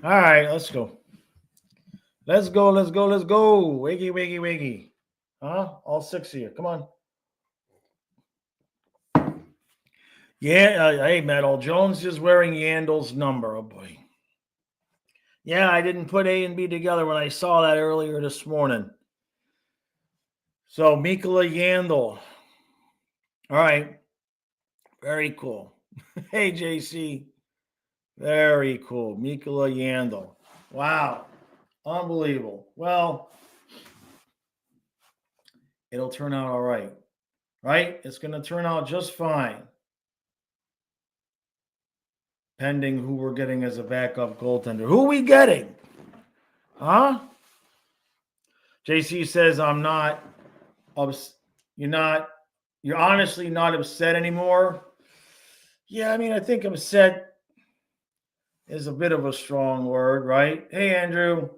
All right, let's go. Let's go. Let's go. Let's go. Wiggy, wiggy, wiggy. Huh? All six of you. Come on. Yeah. Hey, Metal Jones is wearing Yandel's number. Oh boy. Yeah, I didn't put A and B together when I saw that earlier this morning. So Mikola Yandel. All right. Very cool. Hey, JC. Very cool. Mikola Yandel. Wow. Unbelievable. Well, it'll turn out all right. Right? It's going to turn out just fine. Pending who we're getting as a backup goaltender. Who are we getting? Huh? JC says, I'm not, you're honestly not upset anymore. Yeah, I mean, I think upset is a bit of a strong word, right? Hey, Andrew,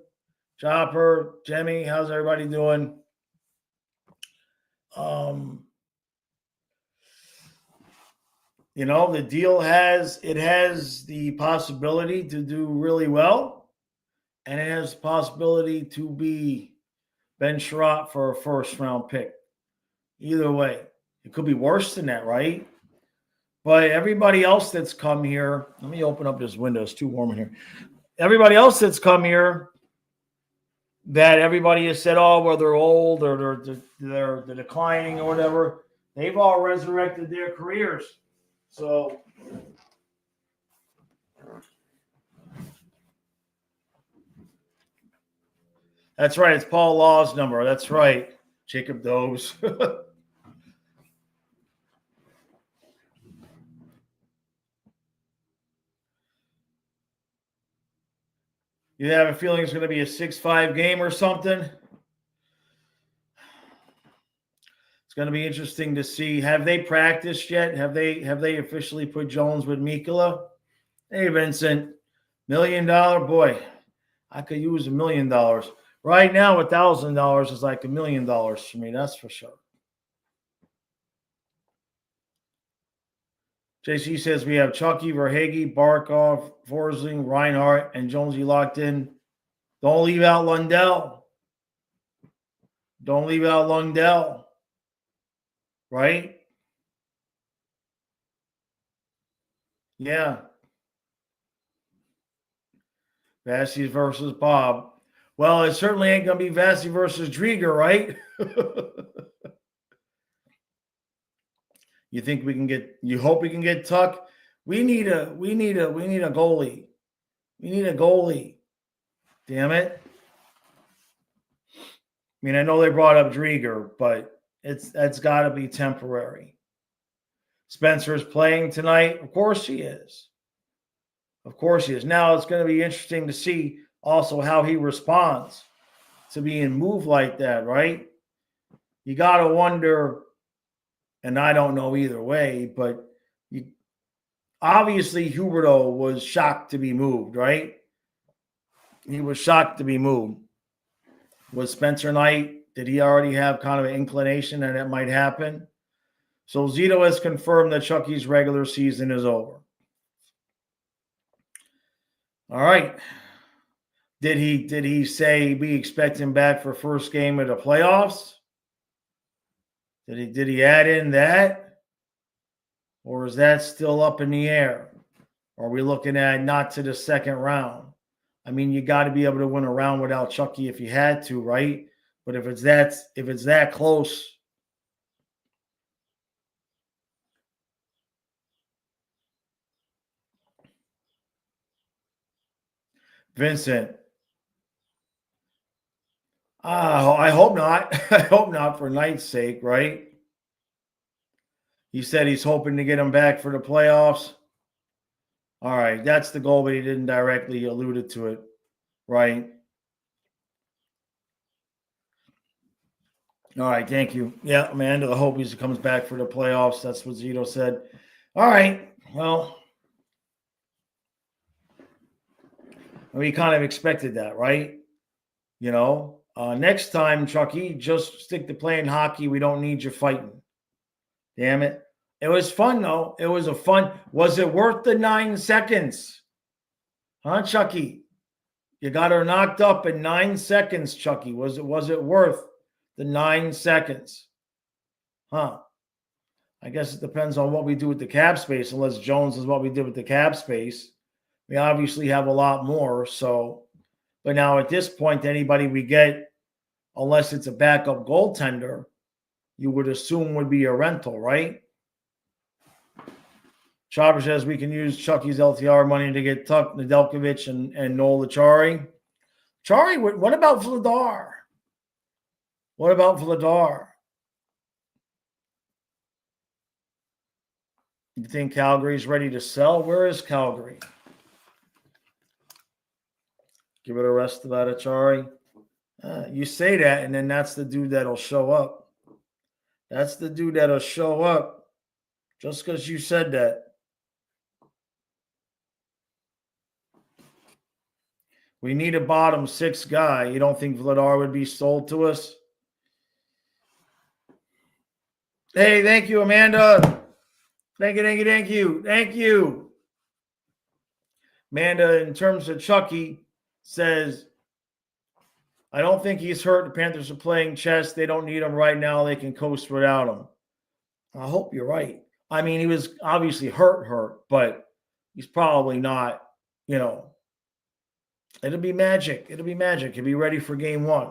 Chopper, Jemmy, how's everybody doing? Um, the deal has the possibility to do really well, and it has the possibility to be Ben Sherratt for a first round pick. Either way, it could be worse than that, right? But everybody else that's come here, let me open up this window. It's too warm in here. Everybody else that's come here, that everybody has said, oh, well, they're old or they're declining or whatever, they've all resurrected their careers. So that's right. It's Paul Law's number. That's right. Jacob Dobbs. You have a feeling it's going to be a 6-5 game or something? It's going to be interesting to see. Have they practiced yet? Have they officially put Jones with Mikola? Hey, Vincent, $1 million boy. I could use $1 million. Right now, $1,000 is like $1 million for me. That's for sure. JC says we have Chucky, Verhage, Barkov, Forsling, Reinhardt, and Jonesy locked in. Don't leave out Lundell. Don't leave out Lundell. Right? Yeah. Vassie versus Bob. Well, it certainly ain't going to be Vassie versus Drieger, right? You think we can get? You hope we can get Tuck? We need a goalie. We need a goalie. Damn it. I mean, I know they brought up Drieger, but that's got to be temporary. Spencer's playing tonight. Of course he is. Of course he is. Now it's going to be interesting to see also how he responds to being moved like that, right? You got to wonder, and I don't know either way, but obviously Huberto was shocked to be moved, right? He was shocked to be moved. Was Spencer Knight, did he already have kind of an inclination that it might happen? So Zito has confirmed that Chucky's regular season is over. All right. Did he say we expect him back for first game of the playoffs? Did he add in that? Or is that still up in the air? Are we looking at not to the second round? I mean, you got to be able to win a round without Chucky if you had to, right? But if it's that close, Vincent, I hope not. I hope not for Knight's sake, right? He said he's hoping to get him back for the playoffs. All right, that's the goal, but he didn't directly allude to it, right? All right, thank you. Yeah, Amanda, the hope he comes back for the playoffs. That's what Zito said. All right, well, we kind of expected that, right? Next time, Chucky, just stick to playing hockey. We don't need you fighting. Damn it. It was fun, though. It was a fun. Was it worth the 9 seconds? Huh, Chucky? You got her knocked up in 9 seconds, Chucky. Was it worth the 9 seconds? Huh. I guess it depends on what we do with the cap space, unless Jones is what we did with the cap space. We obviously have a lot more. So, but now at this point, anybody we get, unless it's a backup goaltender, you would assume would be a rental, right? Chopper says we can use Chucky's LTR money to get Tuck, Nedeljkovic, and Noel Achari. Chari, what about Vladar? What about Vladar? You think Calgary's ready to sell? Where is Calgary? Give it a rest about Achari. You say that, and then that's the dude that'll show up. That's the dude that'll show up just because you said that. We need a bottom 6 guy. You don't think Vladar would be sold to us? Hey, thank you, Amanda. Thank you. Amanda, in terms of Chucky, says, I don't think he's hurt. The Panthers are playing chess. They don't need him right now. They can coast without him. I hope you're right. I mean, he was obviously hurt, but he's probably not, it'll be magic. He'll be ready for game 1,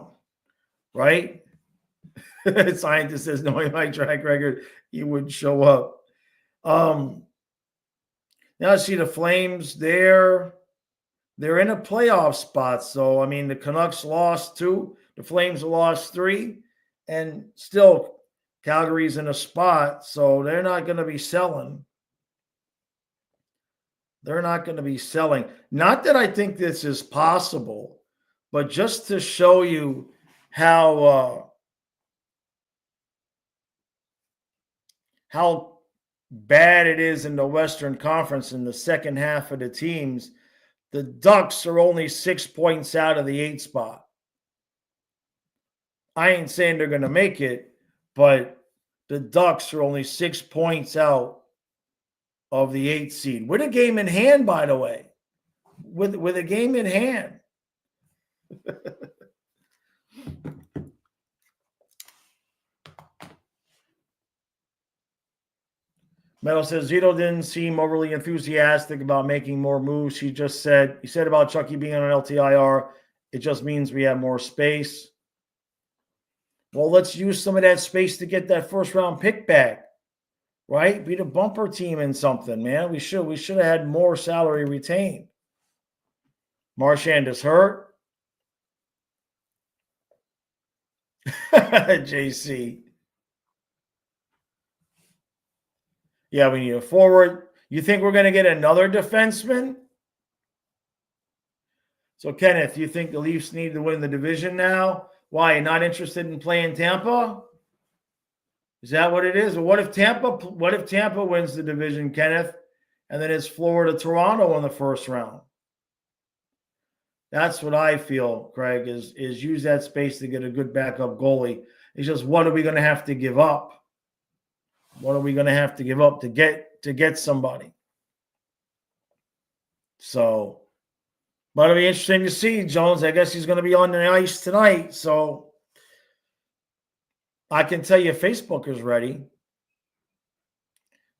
right? Scientist says, knowing my track record, he would show up. Now I see the Flames there. They're in a playoff spot. So, I mean, the Canucks lost 2. The Flames lost 3. And still, Calgary's in a spot. So, they're not going to be selling. Not that I think this is possible, but just to show you how bad it is in the Western Conference in the second half of the teams, the Ducks are only 6 points out of the 8 spot. I ain't saying they're going to make it, but the Ducks are only 6 points out of the 8th seed. With a game in hand, by the way. With a game in hand. Metal says Zito didn't seem overly enthusiastic about making more moves. He said about Chucky being on an LTIR, it just means we have more space. Well, let's use some of that space to get that first round pick back, right? Be the bumper team in something, man. We should have had more salary retained. Marchand is hurt. JC. Yeah, we need a forward. You think we're going to get another defenseman? So, Kenneth, you think the Leafs need to win the division now? Why, not interested in playing Tampa? Is that what it is? Or what if Tampa wins the division, Kenneth, and then it's Florida, Toronto in the first round? That's what I feel, Craig, is use that space to get a good backup goalie. It's just, what are we going to have to give up? What are we going to have to give up to get somebody? So, but it'll be interesting to see, Jones. I guess he's going to be on the ice tonight. So I can tell you Facebook is ready.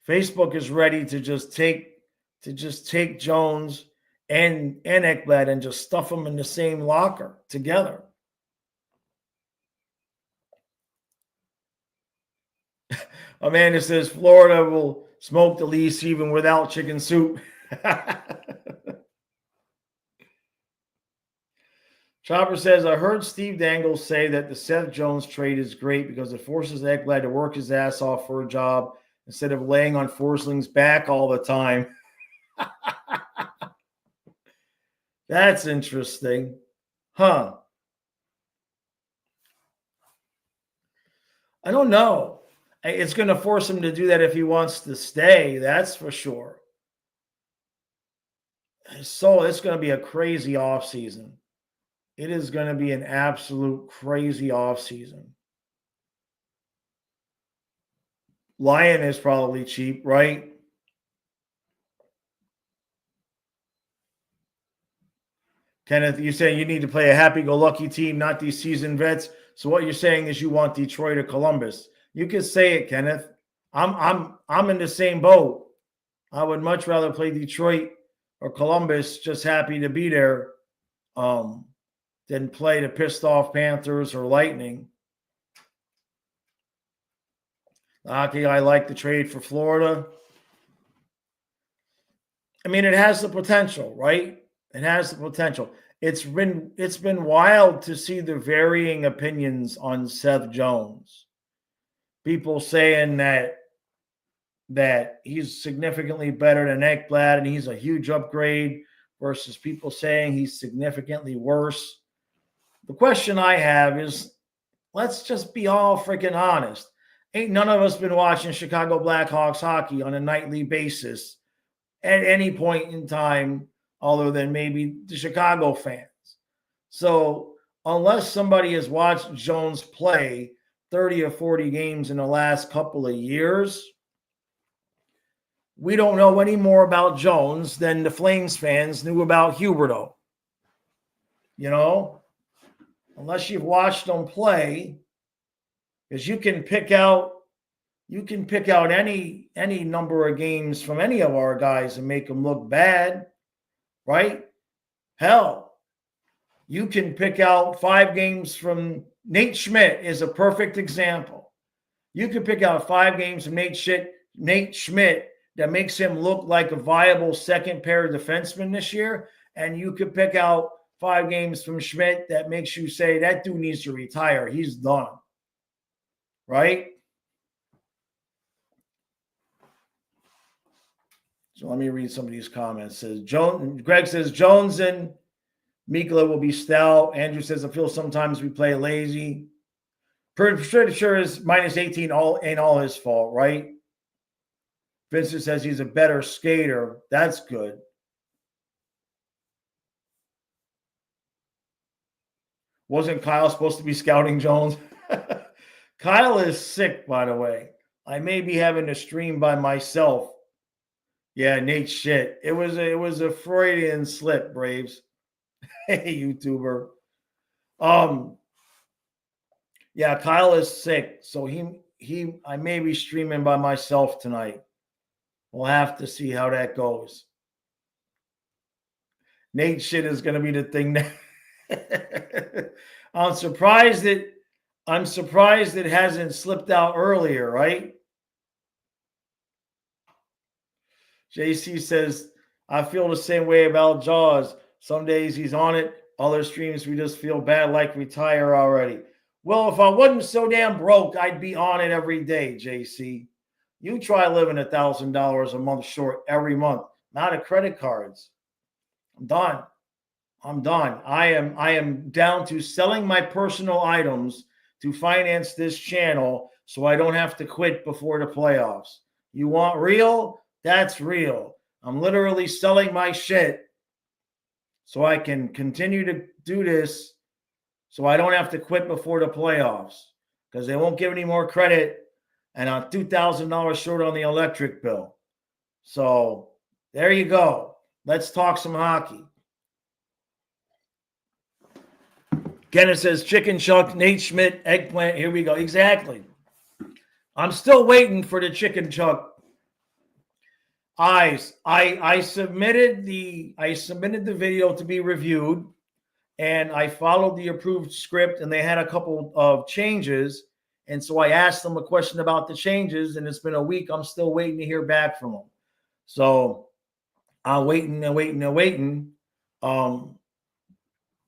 Facebook is ready to just take Jones and Ekblad and just stuff them in the same locker together. Amanda says Florida will smoke the Leafs even without chicken soup. Chopper says, I heard Steve Dangle say that the Seth Jones trade is great because it forces Ekblad to work his ass off for a job instead of laying on Forsling's back all the time. That's interesting. Huh. I don't know. It's going to force him to do that if he wants to stay. That's for sure. So it's going to be a crazy offseason. It is going to be an absolute crazy offseason. Lion is probably cheap, right? Kenneth, you're saying you need to play a happy-go-lucky team, not these seasoned vets. So what you're saying is you want Detroit or Columbus. You can say it, Kenneth. I'm in the same boat. I would much rather play Detroit or Columbus, just happy to be there, than play the pissed off Panthers or Lightning. Okay, I like the trade for Florida. I mean, it has the potential, right? It has the potential. It's been wild to see the varying opinions on Seth Jones. People saying that he's significantly better than Ekblad and he's a huge upgrade, versus people saying he's significantly worse. The question I have is, let's just be all freaking honest. Ain't none of us been watching Chicago Blackhawks hockey on a nightly basis at any point in time, other than maybe the Chicago fans. So unless somebody has watched Jones play 30 or 40 games in the last couple of years, we don't know any more about Jones than the Flames fans knew about Huberdeau. You know, unless you've watched them play, because you can pick out any number of games from any of our guys and make them look bad, right? Hell, you can pick out 5 games from Nate Schmidt is a perfect example. You can pick out 5 games from Nate Schmidt that makes him look like a viable second pair defenseman this year, and you could pick out 5 games from Schmidt that makes you say that dude needs to retire. He's done, right? So let me read some of these comments. Greg says Jones and Mikla will be stout. Andrew says, I feel sometimes we play lazy. Pretty sure is minus 18 ain't all his fault, right? Vincent says he's a better skater. That's good. Wasn't Kyle supposed to be scouting Jones? Kyle is sick, by the way. I may be having to stream by myself. Yeah, Nate shit. It was a Freudian slip, Braves. Hey, YouTuber. Yeah, Kyle is sick, so I may be streaming by myself tonight. We'll have to see how that goes. Nate shit is going to be the thing that I'm surprised it hasn't slipped out earlier, right? JC says, I feel the same way about Jaws. Some days he's on it. Other streams we just feel bad, like retire already. Well, if I wasn't so damn broke, I'd be on it every day, JC. You try living $1,000 a month short every month, not of credit cards. I'm done. I am down to selling my personal items to finance this channel so I don't have to quit before the playoffs. You want real? That's real. I'm literally selling my shit so I can continue to do this so I don't have to quit before the playoffs, because they won't give any more credit, and I'm $2,000 short on the electric bill. So there you go. Let's talk some hockey. Kenneth says, Chicken Chuck, Nate Schmidt, eggplant. Here we go. Exactly. I'm still waiting for the Chicken Chuck eyes. I submitted the video to be reviewed, and I followed the approved script, and they had a couple of changes. And so I asked them a question about the changes, and it's been a week. I'm still waiting to hear back from them. So I'm waiting.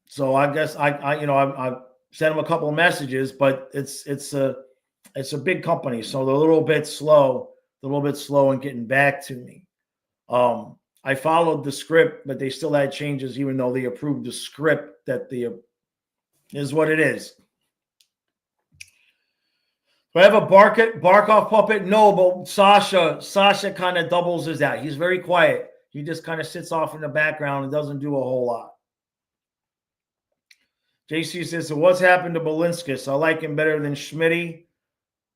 So I guess I sent them a couple of messages, but it's a big company, so they're a little bit slow in getting back to me. I followed the script, but they still had changes, even though they approved the script. Is what it is. Do I have a Barkov puppet? No, but Sasha kind of doubles as that. He's very quiet. He just kind of sits off in the background and doesn't do a whole lot. JC says, so what's happened to Belinskas? I like him better than Schmitty.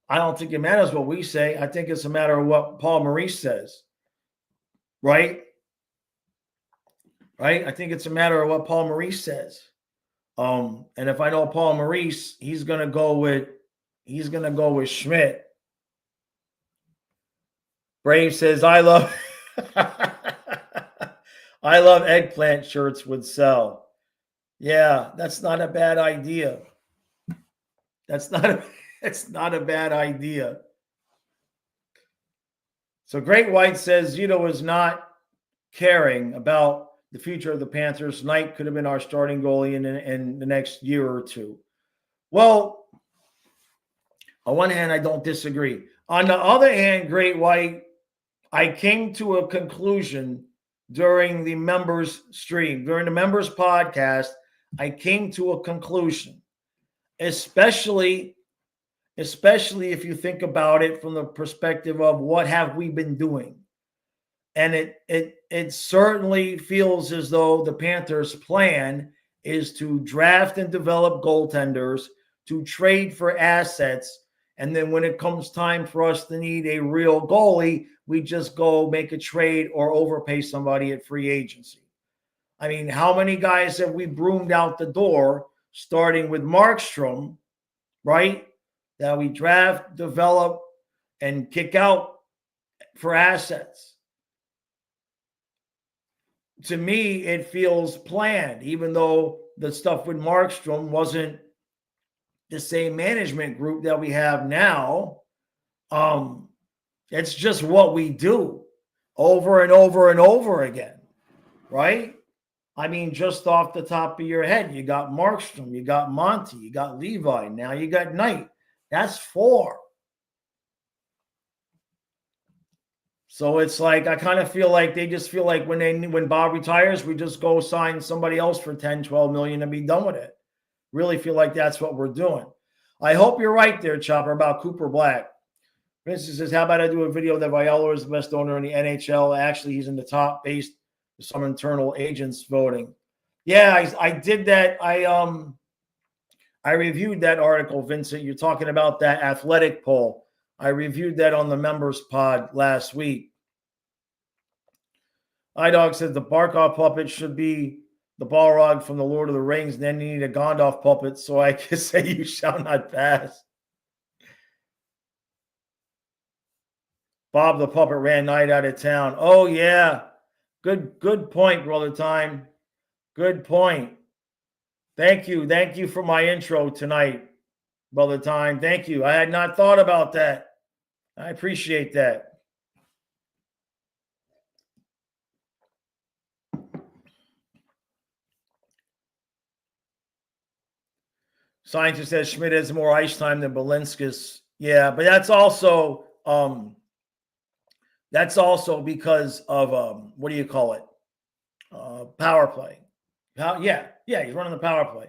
I don't think it matters what we say. I think it's a matter of what Paul Maurice says. Right? right? I think it's a matter of what Paul Maurice says. And if I know Paul Maurice, he's gonna go with Schmidt. Brave says, I love I love eggplant shirts would sell. Yeah, that's not a bad idea. That's not a, it's not a bad idea. So Great White says Zito is not caring about the future of the Panthers. Knight could have been our starting goalie in the next year or two. Well, on one hand, I don't disagree. On the other hand, Great White, I came to a conclusion during the members stream, during the members podcast. I came to a conclusion, especially if you think about it from the perspective of what have we been doing. And it certainly feels as though the Panthers' plan is to draft and develop goaltenders, to trade for assets, and then when it comes time for us to need a real goalie, we just go make a trade or overpay somebody at free agency. I mean, how many guys have we broomed out the door, starting with Markstrom, right? That we draft, develop, and kick out for assets. To me, it feels planned, even though the stuff with Markstrom wasn't the same management group that we have now. It's just what we do over and over and over again, right? I mean, just off the top of your head, you got Markstrom, you got Monty, you got Levi, now you got Knight. That's 4. So it's like I kind of feel like they just feel like when Bob retires, we just go sign somebody else for 10, 12 million and be done with it. Really feel like that's what we're doing. I hope you're right there, Chopper, about Cooper Black. Vincent says, how about I do a video that Viola is the best owner in the NHL? Actually, he's in the top based on some internal agents voting. Yeah, I did that. I reviewed that article, Vincent. You're talking about that athletic poll. I reviewed that on the members pod last week. iDog says the Barkov puppet should be the Balrog from the Lord of the Rings. And then you need a Gandalf puppet so I can say you shall not pass. Bob the puppet ran Knight out of town. Oh, yeah. Good point, Brother Time. Good point. Thank you. Thank you for my intro tonight, Brother Time. Thank you. I had not thought about that. I appreciate that. Scientist says Schmidt has more ice time than Balinskis. Yeah, but that's also because of what do you call it? Power play. Yeah, he's running the power play.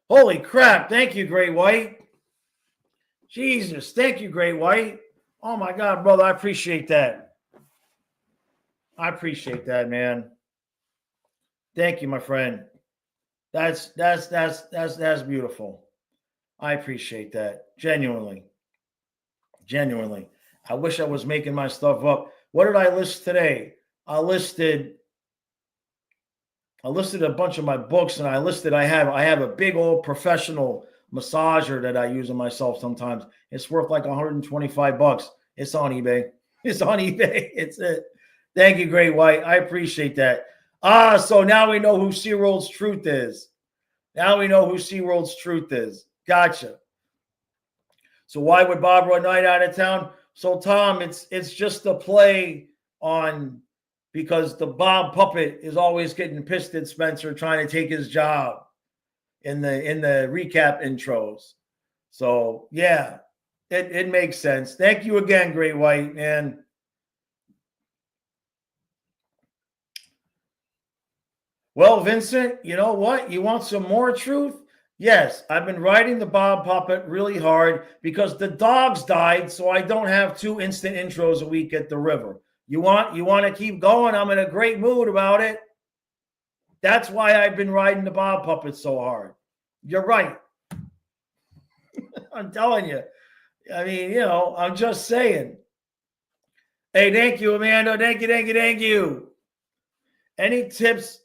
Holy crap. Thank you, Great White. Jesus, thank you, Great White. Oh my God, brother, I appreciate that. I appreciate that, man. Thank you, my friend. That's beautiful. I appreciate that. Genuinely. I wish I was making my stuff up. What did I list today? I listed a bunch of my books, and I have a big old professional massager that I use on myself sometimes. It's worth like $125. It's on eBay. It's it. Thank you, Great White. I appreciate that. So now we know who SeaWorld's Truth is. Gotcha. So why would Bob run Knight out of town? So Tom, it's just a play on because the Bob puppet is always getting pissed at Spencer trying to take his job in the recap intros. So yeah, it makes sense. Thank you again, Great White, man. Well, Vincent, you know what? You want some more truth? Yes, I've been riding the Bob puppet really hard because the dogs died, so I don't have 2 instant intros a week at the river. You want to keep going? I'm in a great mood about it. That's why I've been riding the Bob puppet so hard. You're right. I'm telling you. I mean, I'm just saying. Hey, thank you, Amanda. Thank you. Any tips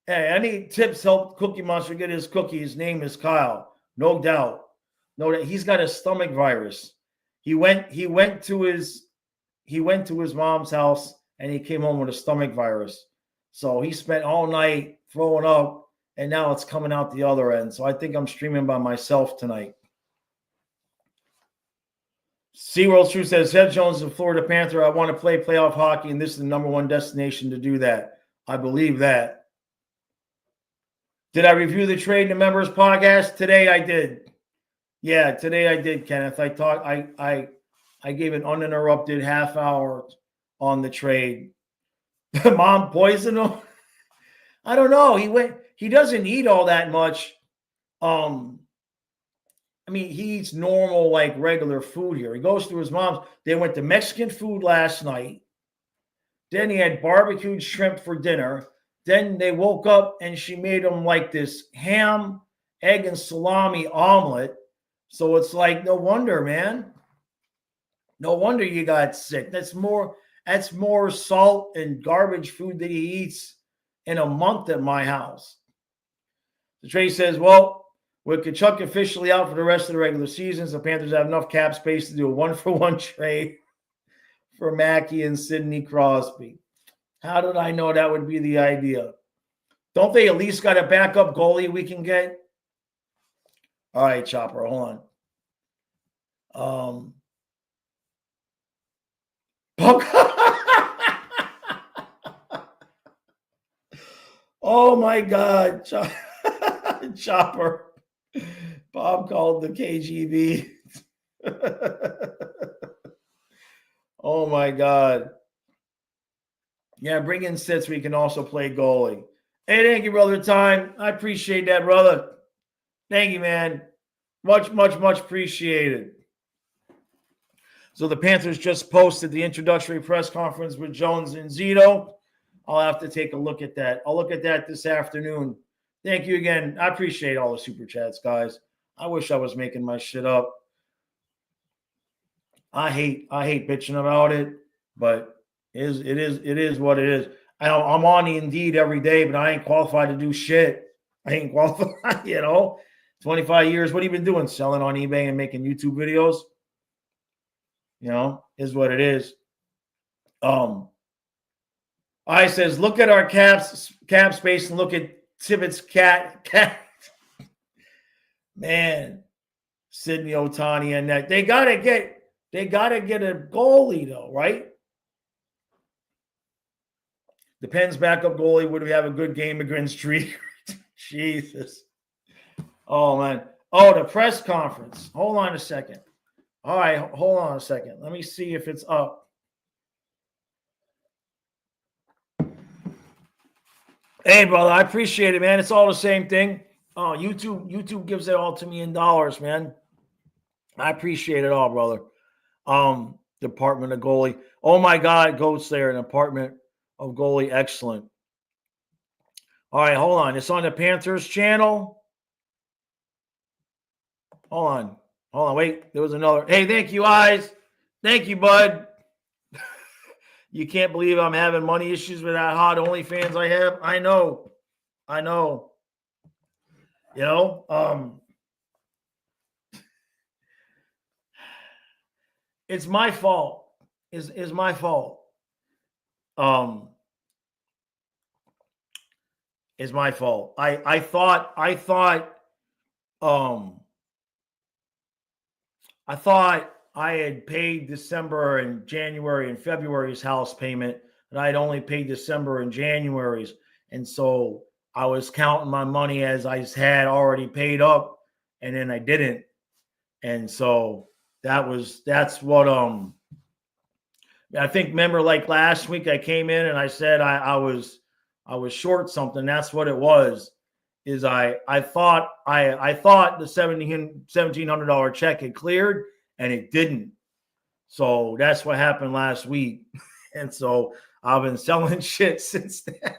Hey, any tips help Cookie Monster get his cookie? His name is Kyle. No doubt. No doubt. He's got a stomach virus. He went to his mom's house and he came home with a stomach virus. So he spent all night throwing up and now it's coming out the other end. So I think I'm streaming by myself tonight. SeaWorld True says, Seth Jones is a Florida Panther. I want to play playoff hockey, and this is the number one destination to do that. I believe that. Did I review the trade in the members podcast? Today I did. Yeah, today I did, Kenneth. I gave an uninterrupted half hour on the trade. Mom poisoned him? I don't know. He doesn't eat all that much. I mean, he eats normal, like regular food here. He goes to his mom's. They went to Mexican food last night. Then he had barbecued shrimp for dinner. Then they woke up and she made him like this ham, egg, and salami omelet. So it's like, no wonder, man. No wonder you got sick. That's more salt and garbage food that he eats in a month at my house. The trade says, well, with Kachuk officially out for the rest of the regular seasons, the Panthers have enough cap space to do a 1-for-1 trade for Mackey and Sidney Crosby. How did I know that would be the idea? Don't they at least got a backup goalie we can get? All right, Chopper, hold on. Oh, my God. Chopper. Bob called the KGB. Oh, my God. Yeah, bring in sits. We can also play goalie. Hey, thank you, brother. Time. I appreciate that, brother. Thank you, man. Much, much, much appreciated. So the Panthers just posted the introductory press conference with Jones and Zito. I'll have to take a look at that. I'll look at that this afternoon. Thank you again. I appreciate all the super chats, guys. I wish I was making my shit up. I hate bitching about it, but it is what it is. I'm on the Indeed every day, but I ain't qualified to do shit. I ain't qualified, 25 years. What have you been doing? Selling on eBay and making YouTube videos? Is what it is. I says, look at our cap space and look at Tibbetts cat. Man, Sidney Ohtani and that. They gotta get a goalie though, right? The Pens backup goalie, would we have a good game against Tree? Jesus. Oh, man. Oh, the press conference. Hold on a second. All right, hold on a second. Let me see if it's up. Hey, brother, I appreciate it, man. It's all the same thing. Oh, YouTube gives it all to me in dollars, man. I appreciate it all, brother. Department of goalie. Oh, my God, Goats there, an department of goalie. Excellent. All right, hold on. It's on the Panthers channel. Hold on. Wait, there was another. Hey, thank you, Eyes. Thank you, bud. You can't believe I'm having money issues with that hot OnlyFans I have. I know. It's my fault. Is my fault. Is my fault. I thought I had paid December and January and February's house payment, and I had only paid December and January's. And so I was counting my money as I had already paid up, and then I didn't. And so that's what I think. Remember, like last week I came in and I said I was short something. That's what it was. Is I thought the $1,700 check had cleared, and it didn't. So that's what happened last week. And so I've been selling shit since then.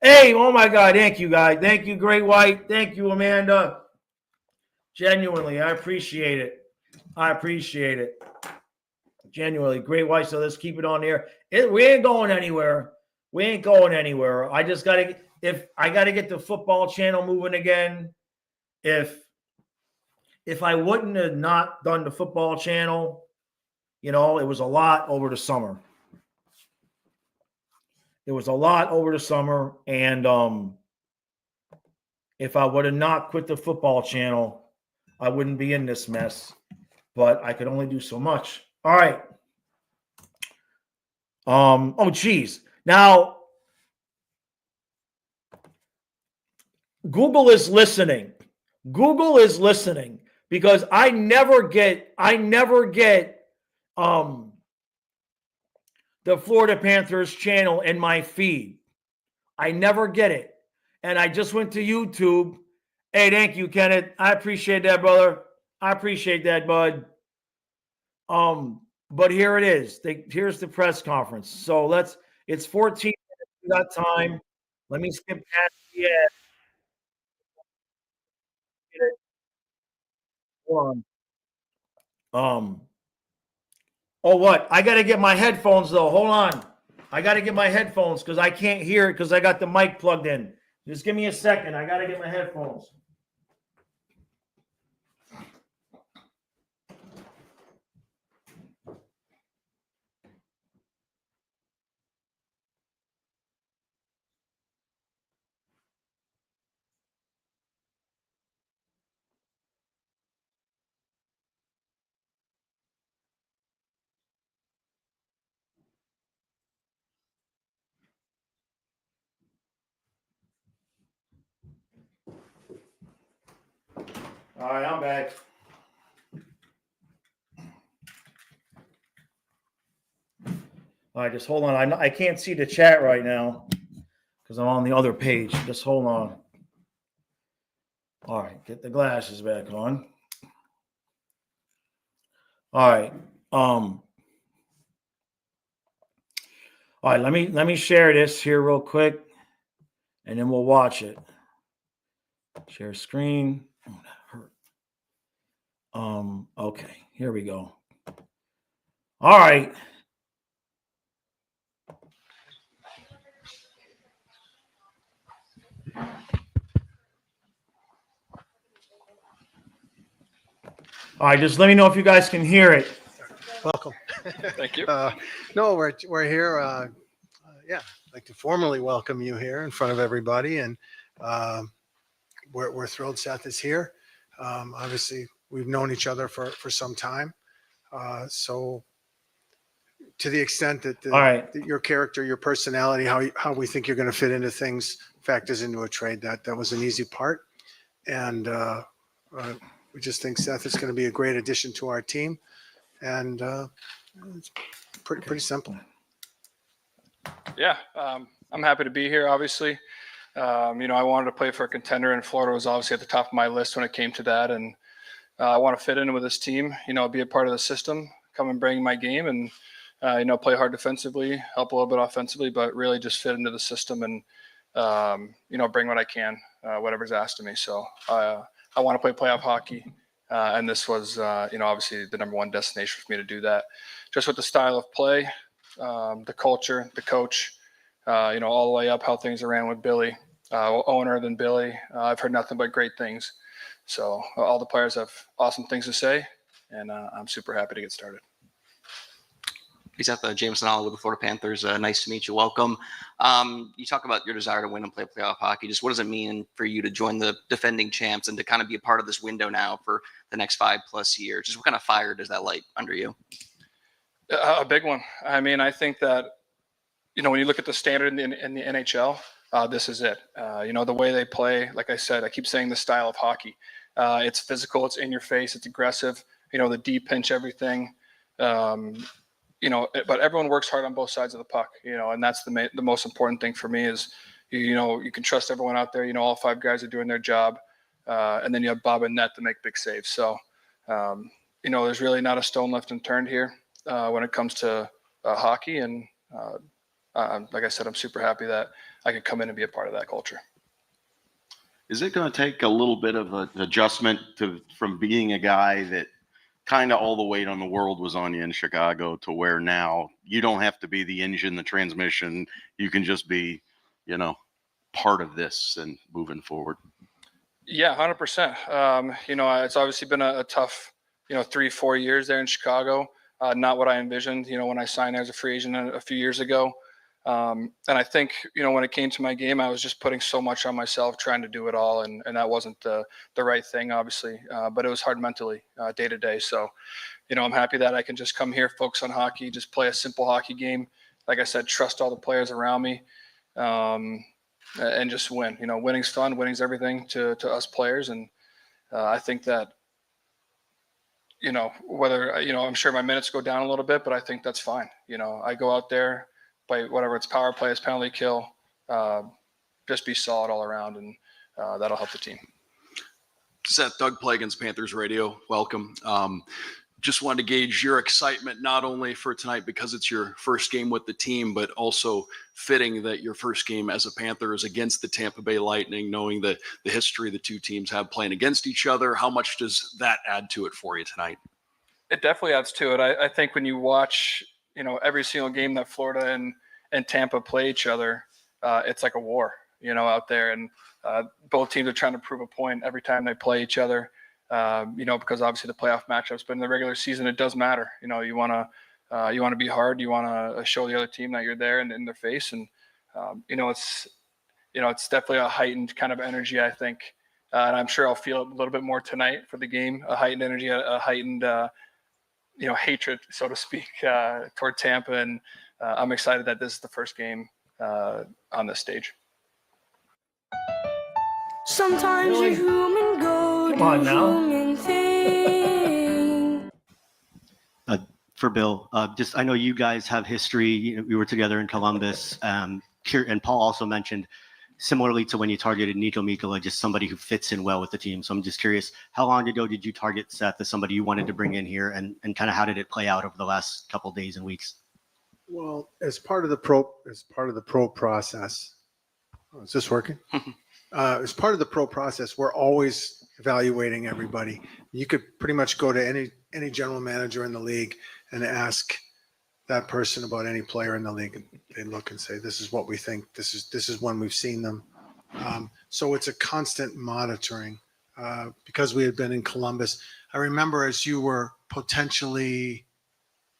Hey, oh my God. Thank you, guys. Thank you, Great White. Thank you, Amanda. Genuinely, I appreciate it. Genuinely, Great White. So let's keep it on there. We ain't going anywhere. I just got to. if I got to get the football channel moving again, if I wouldn't have not done the football channel, it was a lot over the summer. And if I would have not quit the football channel, I wouldn't be in this mess. But I could only do so much. All right. Oh, geez. Now, Google is listening. Because I never get the Florida Panthers channel in my feed. I never get it. And I just went to YouTube. Hey, thank you, Kenneth. I appreciate that, brother. I appreciate that, bud. But here it is. Here's the press conference. So it's 14 minutes. We got time. Let me skip past the ad. Hold on. Oh, what? I got to get my headphones, though. Hold on. I got to get my headphones because I can't hear it because I got the mic plugged in. Just give me a second. I got to get my headphones. All right, I'm back. All right, just hold on. I can't see the chat right now because I'm on the other page. Just hold on. All right, get the glasses back on. All right. All right, let me share this here real quick, and then we'll watch it. Share screen. Oh, that hurt. Okay, here we go. All right. All right, just let me know if you guys can hear it. Welcome. Thank you. No, we're here. Yeah, I'd like to formally welcome you here in front of everybody, and we're thrilled Seth is here. Obviously, we've known each other for some time, so to the extent that that your character, your personality, how we think you're going to fit into things factors into a trade. That was an easy part, and we just think Seth is going to be a great addition to our team, and it's pretty simple. Yeah, I'm happy to be here, obviously. I wanted to play for a contender, and Florida was obviously at the top of my list when it came to that. And I want to fit in with this team, be a part of the system, come and bring my game and, play hard defensively, help a little bit offensively, but really just fit into the system and, bring what I can, whatever's asked of me. So I want to play playoff hockey. And this was, obviously the number one destination for me to do that. Just with the style of play, the culture, the coach, all the way up how things are ran with Billy, owner than Billy. I've heard nothing but great things. So all the players have awesome things to say, and I'm super happy to get started. He's at the Jameson Ollie with the Florida Panthers. Nice to meet you. Welcome. You talk about your desire to win and play playoff hockey. Just what does it mean for you to join the defending champs and to kind of be a part of this window now for the next 5+ years? Just what kind of fire does that light under you? A big one. I mean, I think that, when you look at the standard in the NHL, this is it. The way they play, like I said, I keep saying the style of hockey. It's physical, it's in your face, it's aggressive, the deep pinch everything. But everyone works hard on both sides of the puck, and that's the most important thing for me is, you can trust everyone out there. All 5 guys are doing their job. And then you have Bob and Net to make big saves. So, there's really not a stone left unturned here when it comes to hockey. And like I said, I'm super happy that I could come in and be a part of that culture. Is it going to take a little bit of an adjustment from being a guy that kind of all the weight on the world was on you in Chicago to where now you don't have to be the engine, the transmission. You can just be, part of this and moving forward? Yeah, 100%. It's obviously been a tough, 3-4 years there in Chicago. Not what I envisioned, when I signed as a free agent a few years ago. And I think, when it came to my game, I was just putting so much on myself, trying to do it all. And that wasn't the right thing, obviously. But it was hard mentally, day to day. So, I'm happy that I can just come here, focus on hockey, just play a simple hockey game. Like I said, trust all the players around me. And just win. Winning's fun. Winning's everything to us players. And I think that, whether, I'm sure my minutes go down a little bit, but I think that's fine. I go out there, play whatever it's power play, it's penalty kill, just be solid all around, and that'll help the team. Seth, Doug Plagens, Panthers Radio. Welcome. Just wanted to gauge your excitement, not only for tonight because it's your first game with the team, but also fitting that your first game as a Panther is against the Tampa Bay Lightning, knowing the history the two teams have playing against each other. How much does that add to it for you tonight? It definitely adds to it. I think when you watch, every single game that Florida and Tampa play each other, it's like a war, out there. And both teams are trying to prove a point every time they play each other. Because obviously the playoff matchups, but in the regular season, it does matter. You want to be hard. You want to show the other team that you're there and in their face. And, it's definitely a heightened kind of energy, I think. And I'm sure I'll feel it a little bit more tonight for the game, a heightened energy, a heightened, hatred, so to speak, toward Tampa. And I'm excited that this is the first game on this stage. Sometimes Really? a human goes Come on now. human thing. For Bill, I know you guys have history. We were together in Columbus. And Paul also mentioned, similarly to when you targeted Nico Mikkola, just somebody who fits in well with the team. So I'm just curious, how long ago did you target Seth as somebody you wanted to bring in here, and kind of how did it play out over the last couple of days and weeks? Well, as part of the pro process, is this working? As part of the pro process, we're always evaluating everybody. You could pretty much go to any general manager in the league and ask that person about any player in the league, and they look and say, "This is what we think. This is when we've seen them." So it's a constant monitoring. Because we had been in Columbus, I remember as you were potentially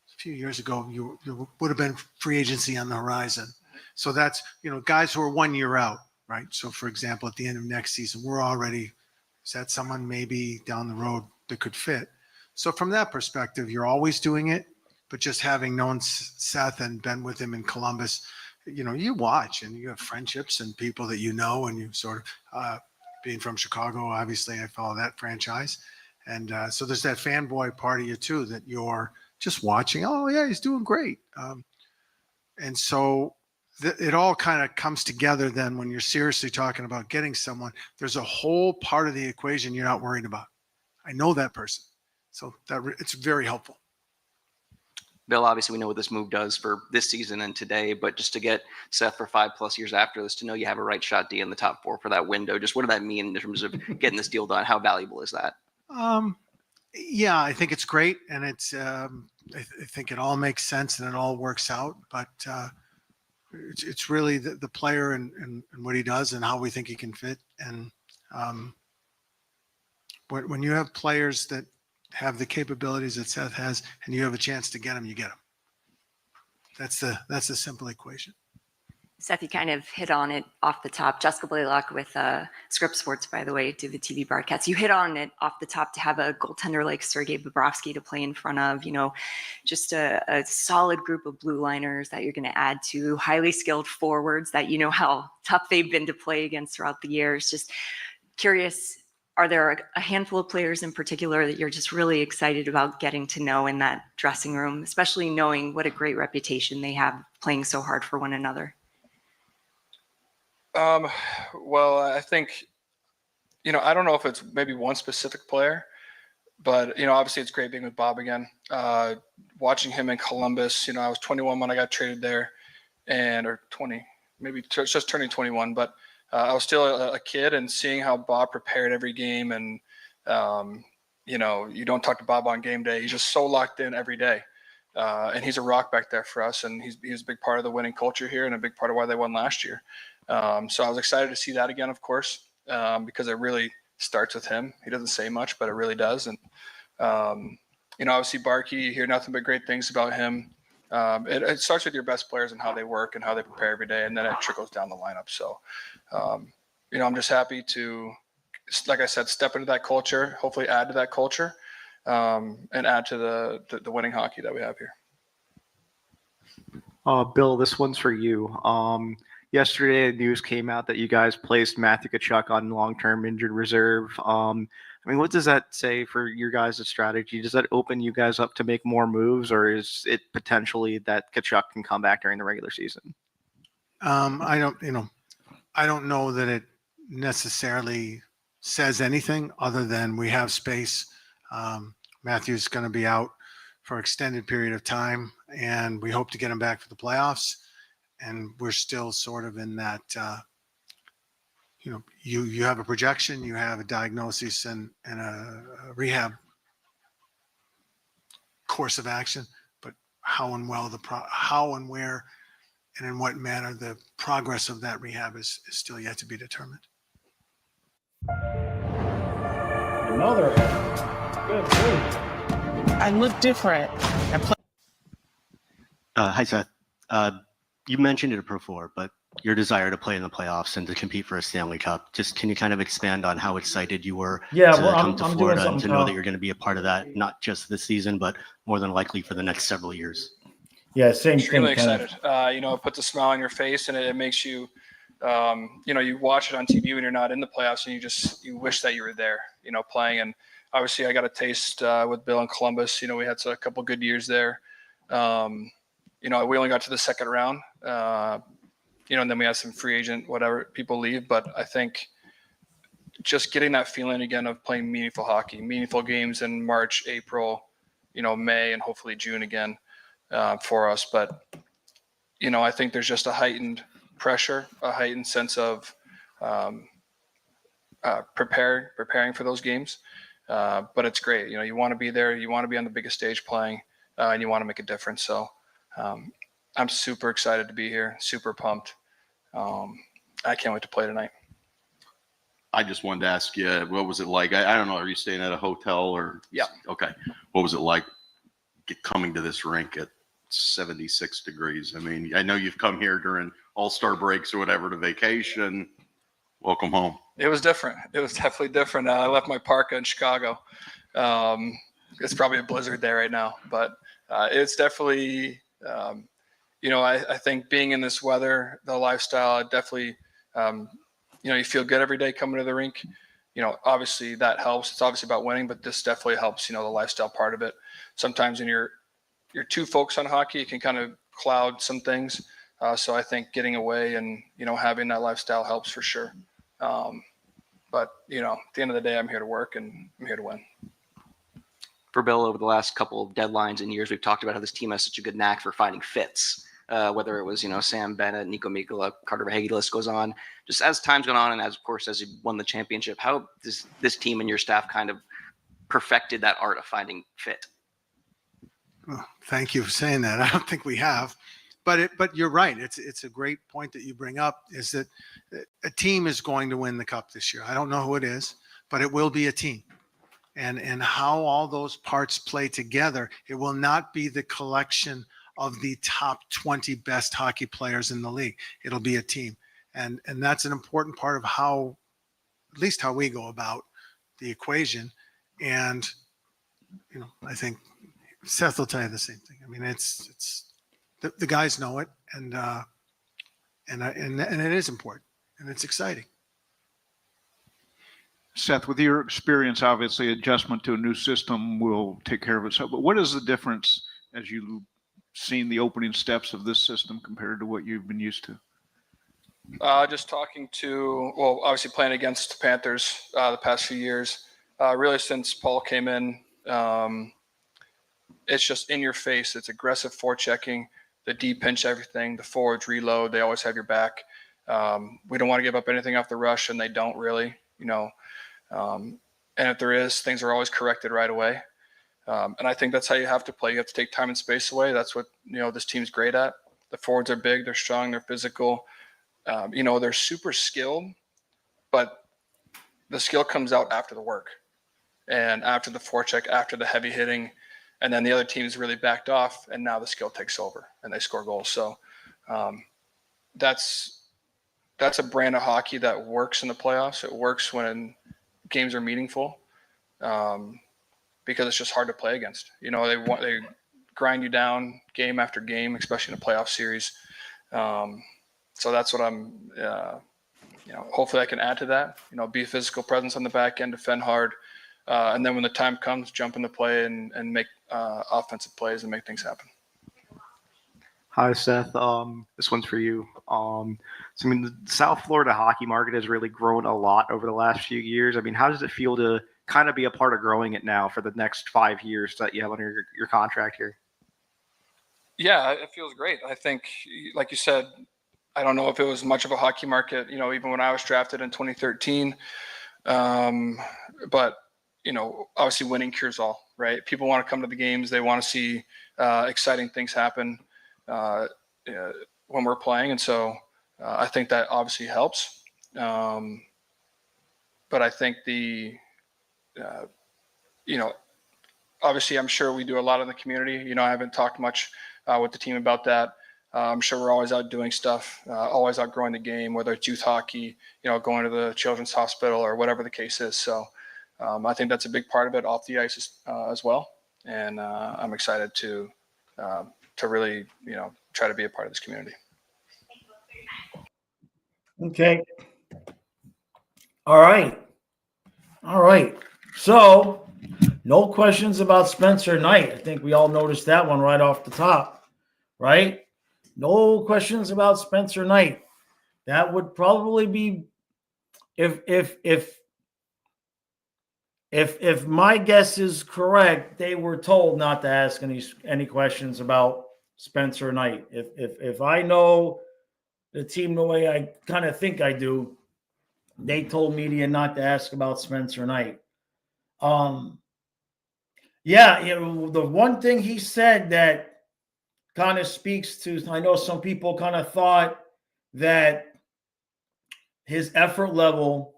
a few years ago, you would have been free agency on the horizon. So that's guys who are 1 year out. Right. So, for example, at the end of next season, is that someone maybe down the road that could fit? So from that perspective, you're always doing it, but just having known Seth and been with him in Columbus, you watch and you have friendships and people that and you sort of, being from Chicago, obviously I follow that franchise. And so there's that fanboy part of you too, that you're just watching. Oh yeah, he's doing great. And so it all kind of comes together then when you're seriously talking about getting someone. There's a whole part of the equation you're not worried about. I know that person. So it's very helpful. Bill, obviously we know what this move does for this season and today, but just to get Seth for 5+ years after this, to know you have a right shot D in the top 4 for that window, just what did that mean in terms of getting this deal done? How valuable is that? Yeah, I think it's great. And it's, I think it all makes sense and it all works out, but it's really the player and what he does and how we think he can fit. And when you have players that have the capabilities that Seth has and you have a chance to get them, you get them. That's the simple equation. Seth, you kind of hit on it off the top. Jessica Blaylock with Script Sports, by the way, do the TV broadcast. You hit on it off the top to have a goaltender like Sergei Bobrovsky to play in front of, just a solid group of blue liners that you're going to add to highly skilled forwards that how tough they've been to play against throughout the years. Just curious, are there a handful of players in particular that you're just really excited about getting to know in that dressing room, especially knowing what a great reputation they have playing so hard for one another? Well, I think, I don't know if it's maybe one specific player, but, obviously it's great being with Bob again. Watching him in Columbus, I was 21 when I got traded there or 20, maybe just turning 21, but I was still a kid, and seeing how Bob prepared every game and, you don't talk to Bob on game day. He's just so locked in every day. And he's a rock back there for us. And he's a big part of the winning culture here and a big part of why they won last year. So I was excited to see that again, of course, because it really starts with him. He doesn't say much, but it really does. And, obviously Barkey, you hear nothing but great things about him. It starts with your best players and how they work and how they prepare every day, and then it trickles down the lineup. So, I'm just happy to, like I said, step into that culture, hopefully add to that culture, and add to the winning hockey that we have here. Bill, this one's for you. Yesterday, news came out that you guys placed Matthew Tkachuk on long-term injured reserve. What does that say for your guys' strategy? Does that open you guys up to make more moves, or is it potentially that Tkachuk can come back during the regular season? I don't know that it necessarily says anything other than we have space. Matthew's going to be out for an extended period of time, and we hope to get him back for the playoffs. And we're still sort of in that, you have a projection, you have a diagnosis and a rehab course of action, but how and where and in what manner the progress of that rehab is still yet to be determined. Another good move. I look different. Hi, Seth. You mentioned it at Pro 4, but your desire to play in the playoffs and to compete for a Stanley Cup. Just can you kind of expand on how excited you were to come to Florida and to know that you're going to be a part of that, not just this season, but more than likely for the next several years? Yeah, same Extremely thing. excited. It puts a smile on your face, and it makes you, you watch it on TV when you're not in the playoffs, and you wish that you were there, playing. And obviously, I got a taste with Bill in Columbus. We had a couple good years there. We only got to the second round. And then we had some free agent, whatever, people leave. But I think just getting that feeling again of playing meaningful hockey, meaningful games in March, April, May, and hopefully June again for us. But, I think there's just a heightened pressure, a heightened sense of preparing for those games. But it's great. You want to be there. You want to be on the biggest stage playing, and you want to make a difference. So I'm super excited to be here, super pumped. I can't wait to play tonight. I just wanted to ask you, what was it like? I don't know. Are you staying at a hotel or? Yeah. Okay. What was it like coming to this rink at 76 degrees? I mean, I know you've come here during all-star breaks or whatever to vacation. Welcome home. It was different. It was definitely different. I left my parka in Chicago. It's probably a blizzard there right now, but it's definitely, I think being in this weather, the lifestyle, definitely, you feel good every day coming to the rink. Obviously that helps. It's obviously about winning, but this definitely helps, the lifestyle part of it. Sometimes when you're too focused on hockey, it can kind of cloud some things. So I think getting away and, having that lifestyle helps for sure. But, at the end of the day, I'm here to work and I'm here to win. For Bill, over the last couple of deadlines and years, we've talked about how this team has such a good knack for finding fits. Whether it was, Sam Bennett, Nico Mikkola, Carter Verhaeghe, the list goes on. Just as time's gone on and as you won the championship, how does this team and your staff kind of perfected that art of finding fit? Well, thank you for saying that. I don't think we have, but you're right. It's a great point that you bring up, is that a team is going to win the cup this year. I don't know who it is, but it will be a team. And how all those parts play together, it will not be the collection of the top 20 best hockey players in the league. It'll be a team. And that's an important part of how, at least how we go about the equation. And, I think Seth will tell you the same thing. I mean, it's the guys know it, and it is important, and it's exciting. Seth, with your experience, obviously adjustment to a new system will take care of itself. But what is the difference as you've seen the opening steps of this system compared to what you've been used to? Just talking to, obviously playing against the Panthers the past few years, really since Paul came in, it's just in your face. It's aggressive forechecking, the deep pinch everything, the forwards reload. They always have your back. We don't want to give up anything off the rush, and they don't really, and if there is, things are always corrected right away. And I think that's how you have to play. You have to take time and space away. That's what, this team's great at. The forwards are big, they're strong, they're physical. they're super skilled, but the skill comes out after the work and after the forecheck, after the heavy hitting, and then the other team's really backed off, and now the skill takes over and they score goals. So that's a brand of hockey that works in the playoffs. It works when games are meaningful, because it's just hard to play against. They grind you down game after game, especially in a playoff series. So that's what I'm. Hopefully I can add to that. Be a physical presence on the back end, defend hard, and then when the time comes, jump into play and make offensive plays and make things happen. Hi, Seth. This one's for you. The South Florida hockey market has really grown a lot over the last few years. How does it feel to kind of be a part of growing it now for the next 5 years that you have under your contract here? Yeah, it feels great. I think, like you said, I don't know if it was much of a hockey market, even when I was drafted in 2013. But, obviously winning cures all, right? People want to come to the games. They want to see exciting things happen when we're playing. And so I think that obviously helps. But I think obviously I'm sure we do a lot in the community. I haven't talked much with the team about that. I'm sure we're always out doing stuff, always out growing the game, whether it's youth hockey, going to the children's hospital or whatever the case is. So I think that's a big part of it off the ice as well. And I'm excited to really, try to be a part of this community. Okay. All right. So no questions about Spencer Knight. I think we all noticed that one right off the top, right? No questions about Spencer Knight. That would probably be if my guess is correct, they were told not to ask any questions about Spencer Knight. If I know the team the way I kind of think I do, they told media not to ask about Spencer Knight. The one thing he said that kind of speaks to, I know some people kind of thought that his effort level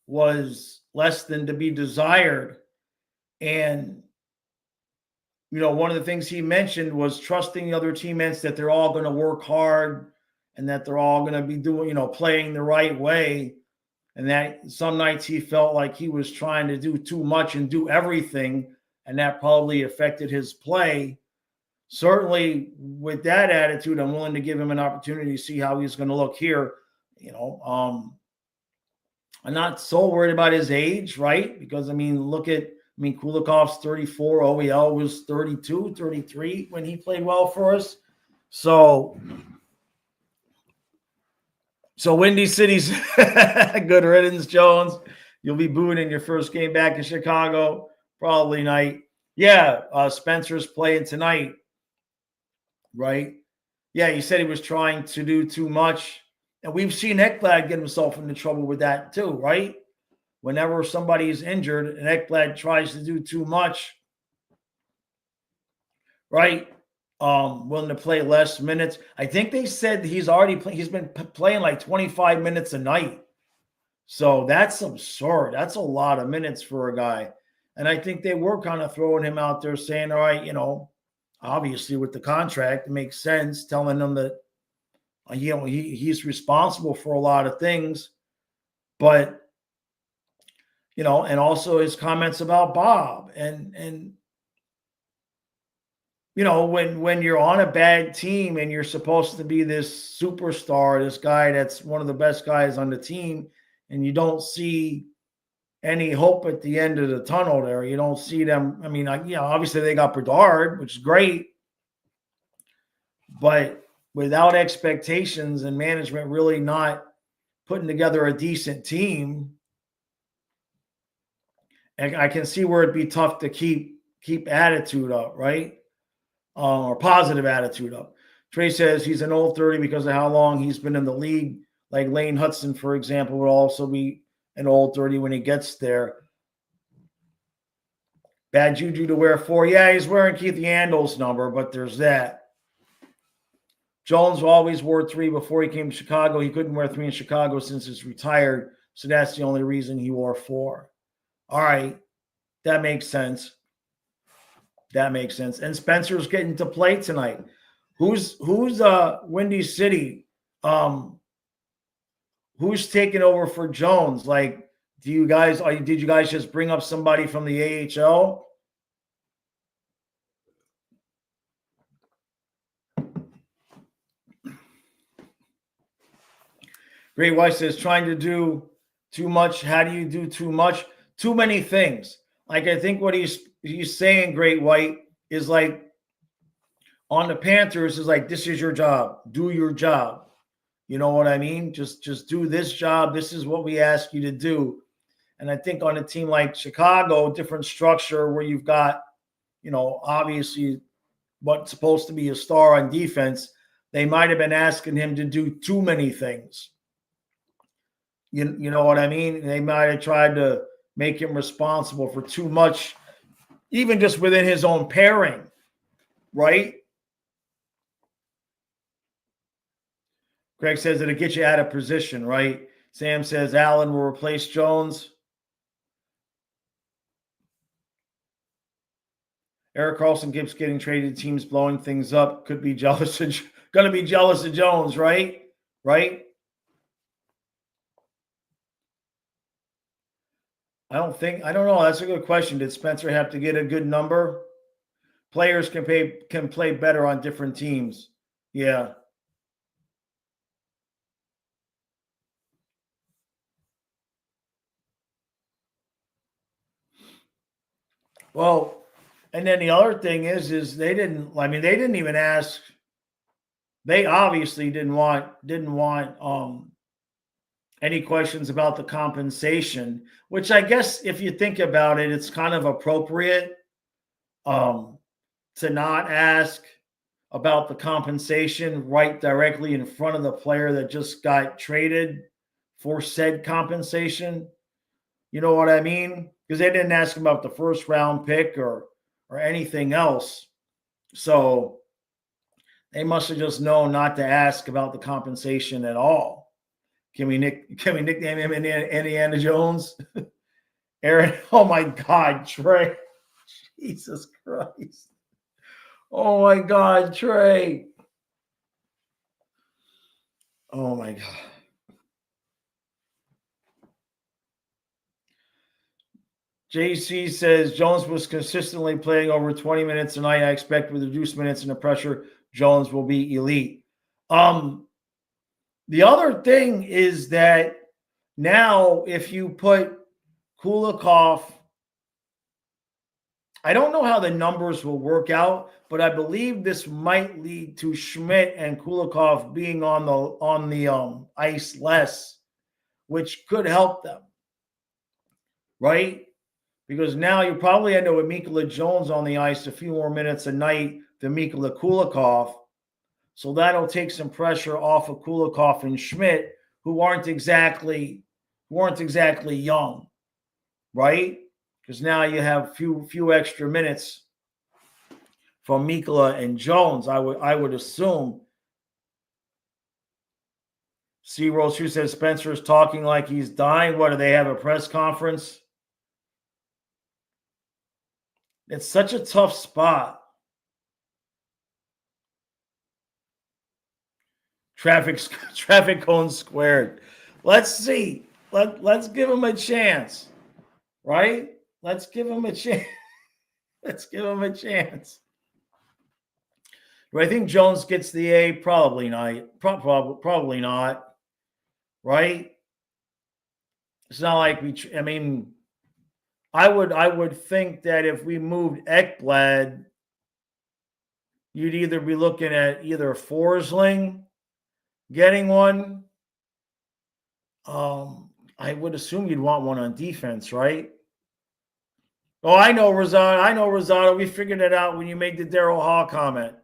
was less than to be desired. And, one of the things he mentioned was trusting the other teammates that they're all going to work hard and that they're all going to be doing, playing the right way. And that some nights he felt like he was trying to do too much and do everything. And that probably affected his play. Certainly with that attitude, I'm willing to give him an opportunity to see how he's going to look here. I'm not so worried about his age, right? Because Kulikov's 34, OEL was 32, 33 when he played well for us. So Windy City's good riddance, Jones. You'll be booed in your first game back in Chicago, probably night. Yeah, Spencer's playing tonight. Right? Yeah, he said he was trying to do too much. And we've seen Ekblad get himself into trouble with that too, right? Whenever somebody is injured and Ekblad tries to do too much, right? Willing to play less minutes. I think they said he's been playing like 25 minutes a night. So that's absurd. That's a lot of minutes for a guy. And I think they were kind of throwing him out there saying, all right, obviously with the contract, it makes sense, telling him that he's responsible for a lot of things, but and also his comments about Bob and when you're on a bad team and you're supposed to be this superstar, this guy that's one of the best guys on the team, and you don't see any hope at the end of the tunnel there. You don't see them. Obviously they got Bedard, which is great, but without expectations and management really not putting together a decent team, I can see where it'd be tough to keep attitude up, right? Or positive attitude up. Trey says he's an old 30 because of how long he's been in the league. Like Lane Hudson, for example, will also be an old 30 when he gets there. Bad juju to wear 4. Yeah, he's wearing Keith Yandel's number, but there's that. Jones always wore 3 before he came to Chicago. He couldn't wear 3 in Chicago since he's retired. So that's the only reason he wore 4. All right. That makes sense. That makes sense. And Spencer's getting to play tonight. Who's Windy City? Who's taking over for Jones? Like, did you guys just bring up somebody from the AHL? Great White says, trying to do too much. How do you do too much? Too many things. Like, I think what he's saying, Great White, is like on the Panthers is like, this is your job. Do your job. You know what I mean? Just do this job. This is what we ask you to do. And I think on a team like Chicago, different structure where you've got, obviously what's supposed to be a star on defense, they might have been asking him to do too many things. You know what I mean? They might have tried to make him responsible for too much, even just within his own pairing, right? Greg says that it gets you out of position, right? Sam says Allen will replace Jones. Eric Carlson keeps getting traded. Teams blowing things up. Could be jealous. Going to be jealous of Jones, right? Right? I don't know. That's a good question. Did Spencer have to get a good number? Players can play better on different teams. Yeah. Well, and then the other thing is they didn't even ask. They obviously didn't want any questions about the compensation, which I guess if you think about it, it's kind of appropriate to not ask about the compensation right directly in front of the player that just got traded for said compensation. You know what I mean? Because they didn't ask him about the first round pick or anything else. So they must have just known not to ask about the compensation at all. Can we nickname him Indiana Jones? Aaron, oh my God, Trey. Jesus Christ. Oh my God, Trey. Oh my God. JC says Jones was consistently playing over 20 minutes tonight. I expect with reduced minutes and the pressure, Jones will be elite. The other thing is that now if you put Kulikov, I don't know how the numbers will work out, but I believe this might lead to Schmidt and Kulikov being on the ice less, which could help them, right? Because now you probably end up with Mikola Jones on the ice a few more minutes a night than Mikola Kulikov. So that'll take some pressure off of Kulikov and Schmidt, who aren't exactly young, right? Because now you have few extra minutes from Mikola and Jones. I would assume. C. Rose, who says Spencer is talking like he's dying. What, do they have a press conference? It's such a tough spot. Traffic cones squared. Let's see. Let's give him a chance, right? Let's give him a chance. Let's give him a chance. Do I think Jones gets the A? Probably not. Probably not. Right? It's not like I would think that if we moved Ekblad, you'd either be looking at either Forsling getting one. I would assume you'd want one on defense, right? Oh, I know Rosado. We figured it out when you made the Daryl Hall comment.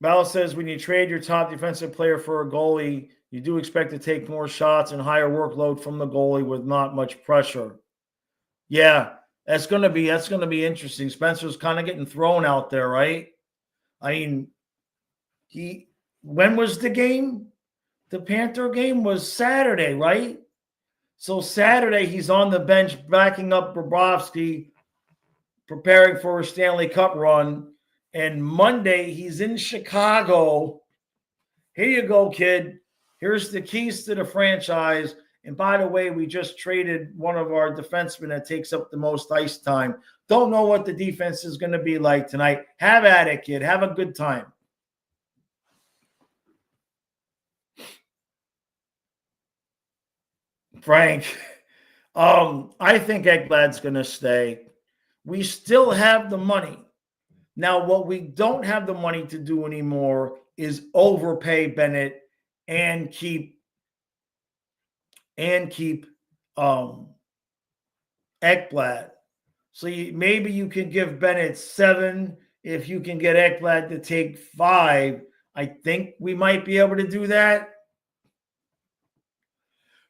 Val says when you trade your top defensive player for a goalie, you do expect to take more shots and higher workload from the goalie with not much pressure. Yeah, That's gonna be interesting. Spencer's kind of getting thrown out there, right? I mean, when was the game? The Panther game was Saturday, right? So Saturday he's on the bench backing up Bobrovsky, preparing for a Stanley Cup run. And Monday he's in Chicago. Here you go, kid. Here's the keys to the franchise. And by the way, we just traded one of our defensemen that takes up the most ice time. Don't know what the defense is going to be like tonight. Have at it, kid. Have a good time. Frank, I think Ekblad's going to stay. We still have the money. Now, what we don't have the money to do anymore is overpay Bennett and keep Ekblad. So maybe you can give Bennett 7 if you can get Ekblad to take 5. I think we might be able to do that.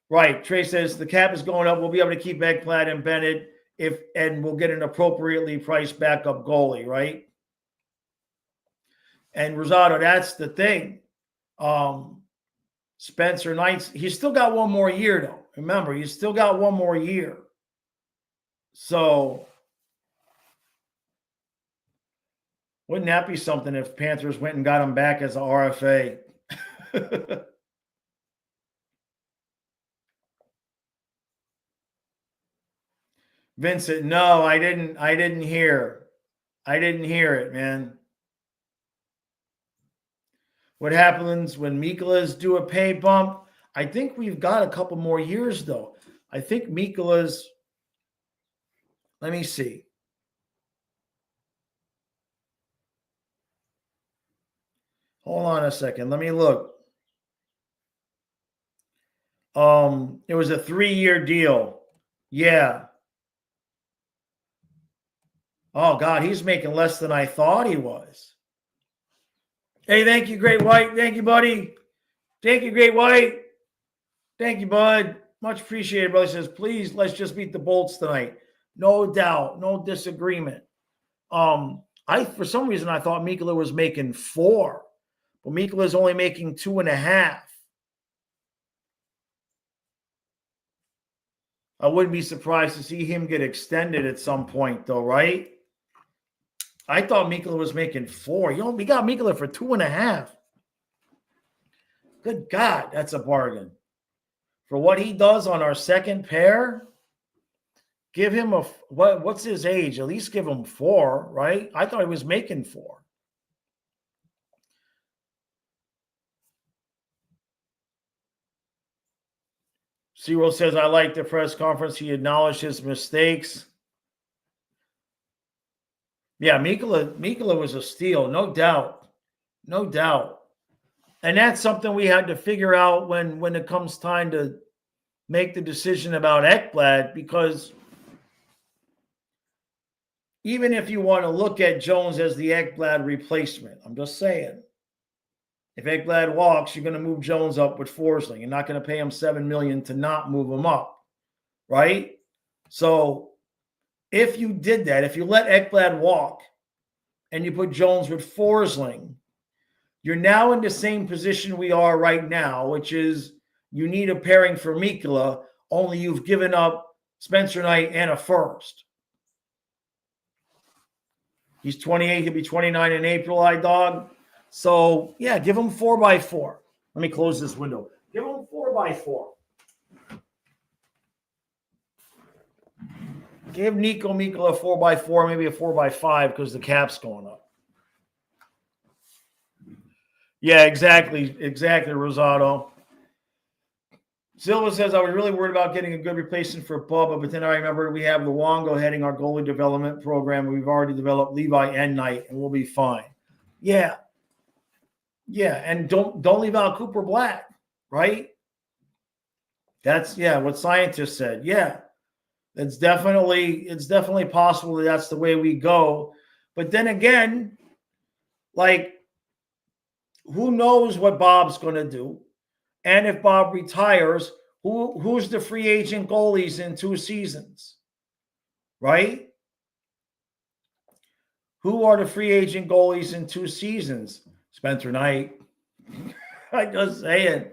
Right. Trey says the cap is going up. We'll be able to keep Ekblad and Bennett and we'll get an appropriately priced backup goalie, right? And Rosado, that's the thing. Spencer Knight's, he's still got one more year, though. Remember, he's still got one more year. So, wouldn't that be something if Panthers went and got him back as an RFA? Vincent, no, I didn't hear. I didn't hear it, man. What happens when Mikola's do a pay bump? I think we've got a couple more years, though. I think Mikola's, let me see. Hold on a second. Let me look. It was a 3-year deal. Yeah. Oh, God, he's making less than I thought he was. Hey, thank you, Great White. Thank you, buddy. Thank you, Great White. Thank you, bud. Much appreciated, brother. He says, please, let's just beat the Bolts tonight. No doubt. No disagreement. For some reason, I thought Mikkola was making 4. But Mikola's only making 2.5. I wouldn't be surprised to see him get extended at some point, though, right? I thought Mikkola was making 4. We got Mikkola for 2.5. Good God, that's a bargain. For what he does on our second pair, give him what's his age? At least give him 4, right? I thought he was making 4. Cyril says, I like the press conference. He acknowledged his mistakes. Yeah, Mikkola was a steal, no doubt. No doubt. And that's something we had to figure out when it comes time to make the decision about Ekblad, because even if you want to look at Jones as the Ekblad replacement, I'm just saying, if Ekblad walks, you're going to move Jones up with Forsling. You're not going to pay him $7 million to not move him up, right? So if you did that, if you let Ekblad walk and you put Jones with Forsling, you're now in the same position we are right now, which is you need a pairing for Mikkola, only you've given up Spencer Knight and a first. He's 28. He'll be 29 in April, dog. So, yeah, give him 4x4. Let me close this window. Give him 4x4. Give Nico Mikkola a 4x4, maybe a 4x5 because the cap's going up. Yeah, exactly, Rosado. Silva says, I was really worried about getting a good replacement for Bubba, but then I remember we have Luongo heading our goalie development program. We've already developed Levi and Knight, and we'll be fine. Yeah. Yeah, and don't leave out Cooper Black, right? That's, what scientists said. Yeah, it's definitely possible that that's the way we go. But then again, like, who knows what Bob's going to do? And if Bob retires, who's the free agent goalies in 2 seasons? right? Who are the free agent goalies in 2 seasons? Spencer Knight. I just saying,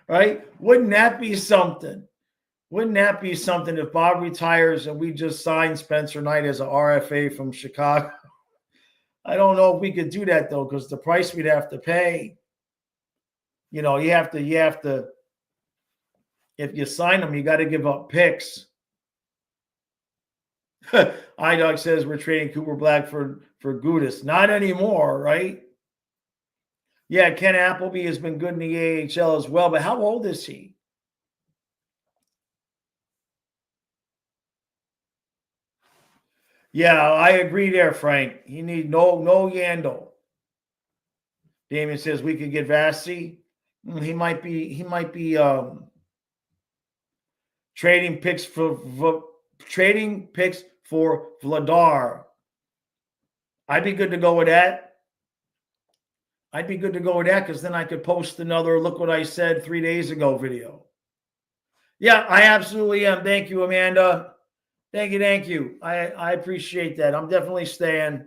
right? Wouldn't that be something? Wouldn't that be something if Bob retires and we just sign Spencer Knight as an RFA from Chicago? I don't know if we could do that though, because the price we'd have to pay. You know, you have to. If you sign them, you got to give up picks. iDog says we're trading Cooper Black for Gudis. Not anymore, right? Yeah, Ken Appleby has been good in the AHL as well, but how old is he? Yeah, I agree there, Frank. He need no Yandel. Damien says we could get Vasi. He might be trading picks for Vladar. I'd be good to go with that. Because then I could post another "Look What I Said 3 days ago" video. Yeah, I absolutely am. Thank you, Amanda. Thank you. I appreciate that. I'm definitely staying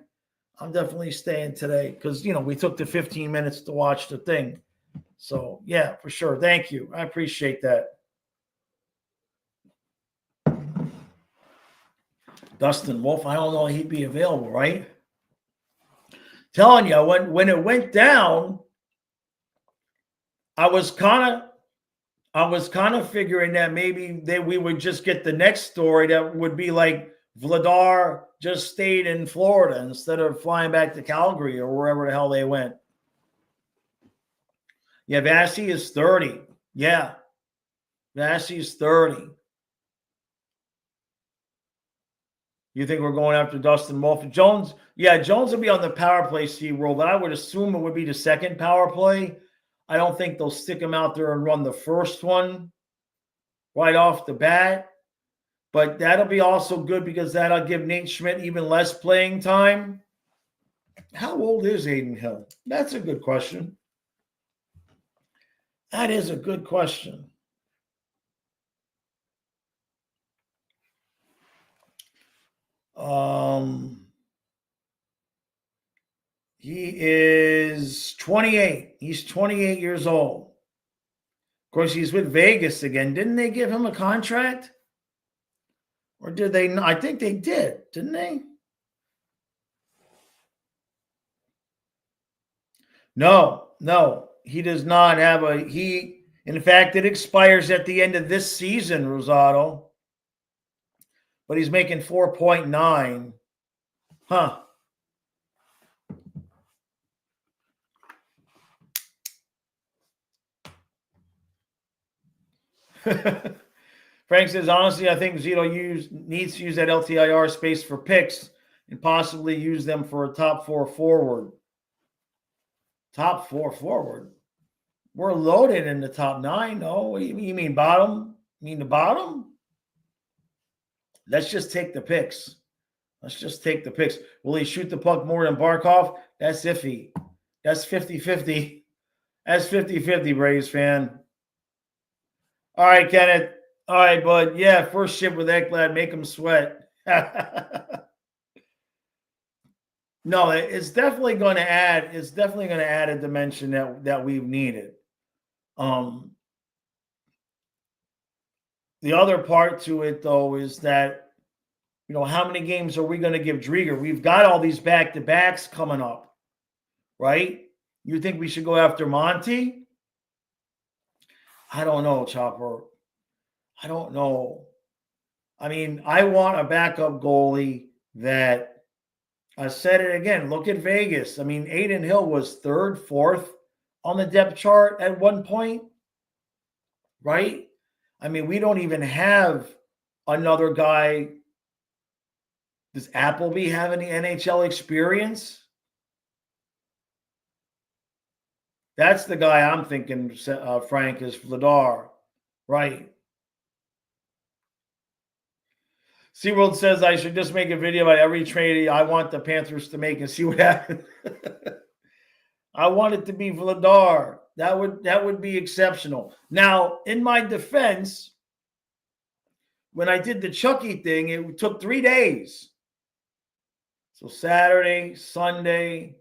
today because, you know, we took the 15 minutes to watch the thing. So, yeah, for sure. Thank you. I appreciate that. Dustin Wolf, I don't know if he'd be available, right? Telling you, when it went down, I was kind of figuring that maybe we would just get the next story that would be like Vladar just stayed in Florida instead of flying back to Calgary or wherever the hell they went. Yeah, Vasi is 30. Yeah, Vasi is 30. You think we're going after Dustin Wolf? Jones? Yeah, Jones will be on the power play SeaWorld, but I would assume it would be the second power play. I don't think they'll stick him out there and run the first one right off the bat. But that'll be also good because that'll give Nate Schmidt even less playing time. How old is Aiden Hill? That's a good question. That is a good question. He is 28. He's 28 years old. Of course, he's with Vegas again. Didn't they give him a contract? Or did they not? I think they did, didn't they? No. He does not have in fact, it expires at the end of this season, Rosado. But he's making 4.9. Huh. Frank says, honestly, I think Zito needs to use that LTIR space for picks and possibly use them for a top 4 forward. Top 4 forward? We're loaded in the top 9, no? What do you mean bottom? You mean the bottom? Let's just take the picks. Will he shoot the puck more than Barkov? That's iffy. That's 50-50. That's 50-50, Braves fan. All right, Kenneth. All right, bud. Yeah, first ship with Ekblad. Make him sweat. No, it's definitely going to add. It's definitely going to add a dimension that we've needed. The other part to it, though, is that, you know, how many games are we going to give Drieger? We've got all these back-to-backs coming up, right? You think we should go after Monty? I don't know, Chopper. I don't know. I mean, I want a backup goalie that, I said it again, look at Vegas. I mean, Aiden Hill was 3rd, 4th on the depth chart at one point, right? I mean, we don't even have another guy. Does Appleby have any NHL experience? That's the guy I'm thinking, Frank, is Vladar, right? SeaWorld says I should just make a video about every trade I want the Panthers to make and see what happens. I want it to be Vladar. That would be exceptional. Now, in my defense, when I did the Chucky thing, it took 3 days. So Saturday, Sunday,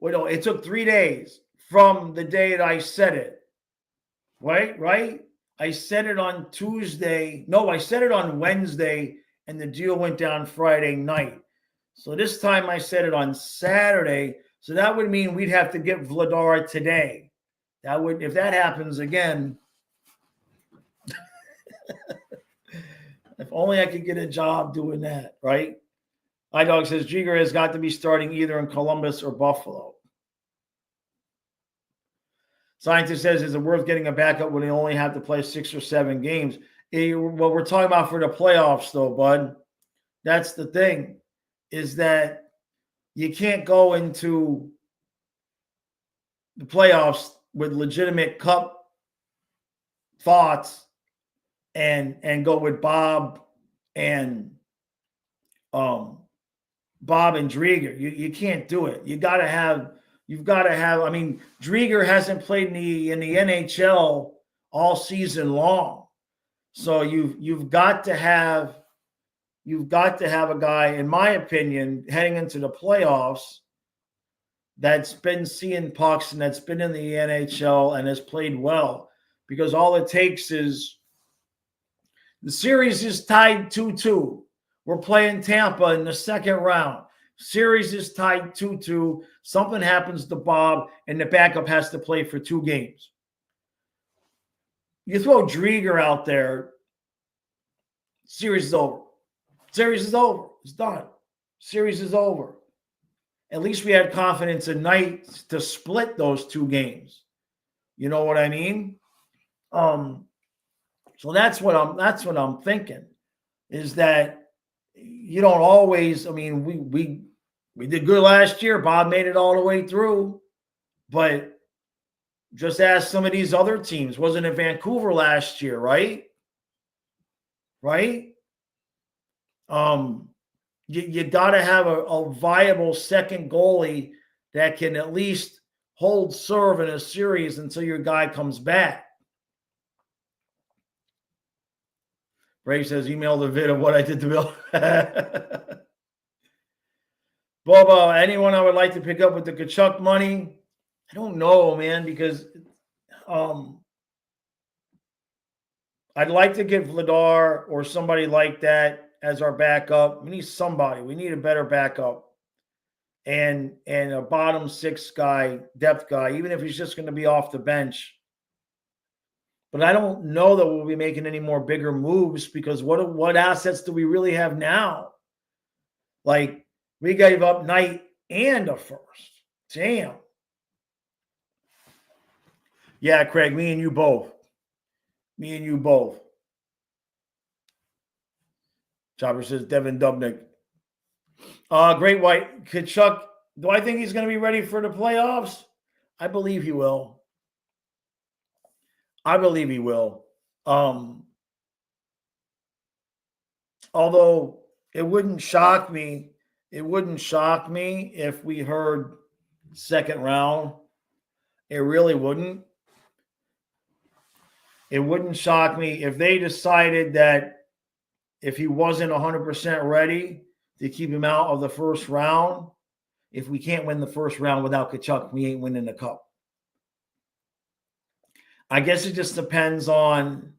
it took 3 days from the day that I said it. Right? I said it on Tuesday. No, I said it on Wednesday, and the deal went down Friday night. So this time I said it on Saturday. So that would mean we'd have to get Vladar today. That would, if that happens again, if only I could get a job doing that, right? iDog says Jigger has got to be starting either in Columbus or Buffalo. Scientist says, is it worth getting a backup when they only have to play 6 or 7 games? What we're talking about for the playoffs, though, bud, that's the thing, is that you can't go into the playoffs with legitimate cup thoughts and go with Bob and Drieger. You can't do it. You've got to have. I mean, Drieger hasn't played in the NHL all season long, so you've got to have a guy, in my opinion, heading into the playoffs that's been seeing pucks and that's been in the NHL and has played well, because all it takes is the series is tied 2-2. We're playing Tampa in the second round. Series is tied 2-2. Something happens to Bob, and the backup has to play for 2 games. You throw Drieger out there, series is over. Series is over. It's done. Series is over. At least we had confidence in Knight to split those 2 games. You know what I mean? So that's what I'm thinking, is that you don't always. I mean, we did good last year. Bob made it all the way through, but just ask some of these other teams. Wasn't it Vancouver last year, right? Right? You got to have a viable second goalie that can at least hold serve in a series until your guy comes back. Ray says, email the vid of what I did to Bill. Bobo, anyone I would like to pick up with the Kachuk money? I don't know, man, because I'd like to get Vladar or somebody like that as our backup. We need somebody. We need a better backup. And a bottom 6 guy, depth guy, even if he's just going to be off the bench. But I don't know that we'll be making any more bigger moves, because what assets do we really have now? Like, we gave up Knight and a first. Damn. Yeah, Craig, me and you both. Chopper says Devin Dubnik. Great White. Kachuk, do I think he's going to be ready for the playoffs? I believe he will. Although it wouldn't shock me if we heard second round. It really wouldn't. It wouldn't shock me if they decided that if he wasn't 100% ready, to keep him out of the first round. If we can't win the first round without Kachuk, we ain't winning the cup. I guess it just depends on.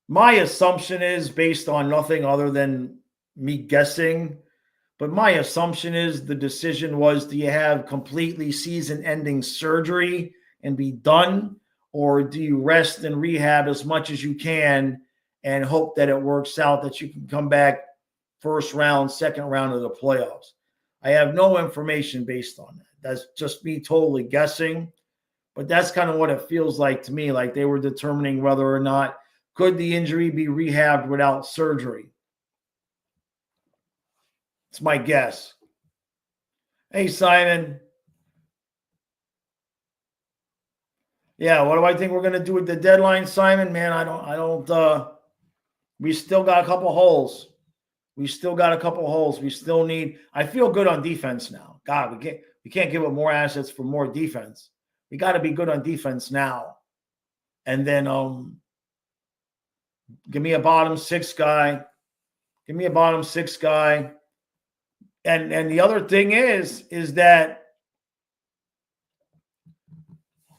My assumption is, based on nothing other than me guessing, but my assumption is the decision was, do you have completely season-ending surgery and be done, or do you rest and rehab as much as you can and hope that it works out, that you can come back first round, second round of the playoffs? I have no information based on that. That's just me totally guessing. But that's kind of what it feels like to me, like they were determining whether or not could the injury be rehabbed without surgery. It's my guess. Hey, Simon. Yeah, what do I think we're going to do with the deadline, Simon? Man, I don't. We still got a couple holes. We still need. I feel good on defense now. God, we can't give up more assets for more defense. We got to be good on defense now. And then Give me a bottom six guy. Give me a bottom six guy. And the other thing is that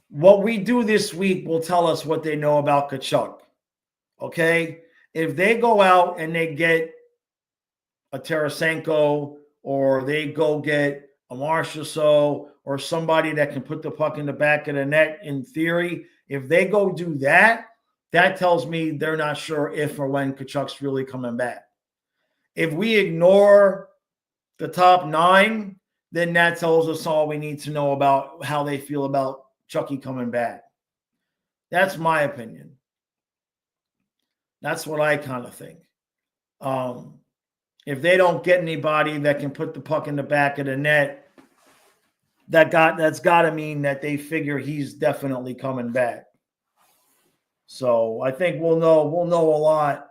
what we do this week will tell us what they know about Kachuk. Okay? If they go out and they get a Tarasenko, or they go get a Marchessault, or somebody that can put the puck in the back of the net, in theory, if they go do that, that tells me they're not sure if or when Kachuk's really coming back. If we ignore the top 9, then that tells us all we need to know about how they feel about Chucky coming back. That's my opinion. That's what I kind of think. If they don't get anybody that can put the puck in the back of the net, that's got to mean that they figure he's definitely coming back. So I think we'll know a lot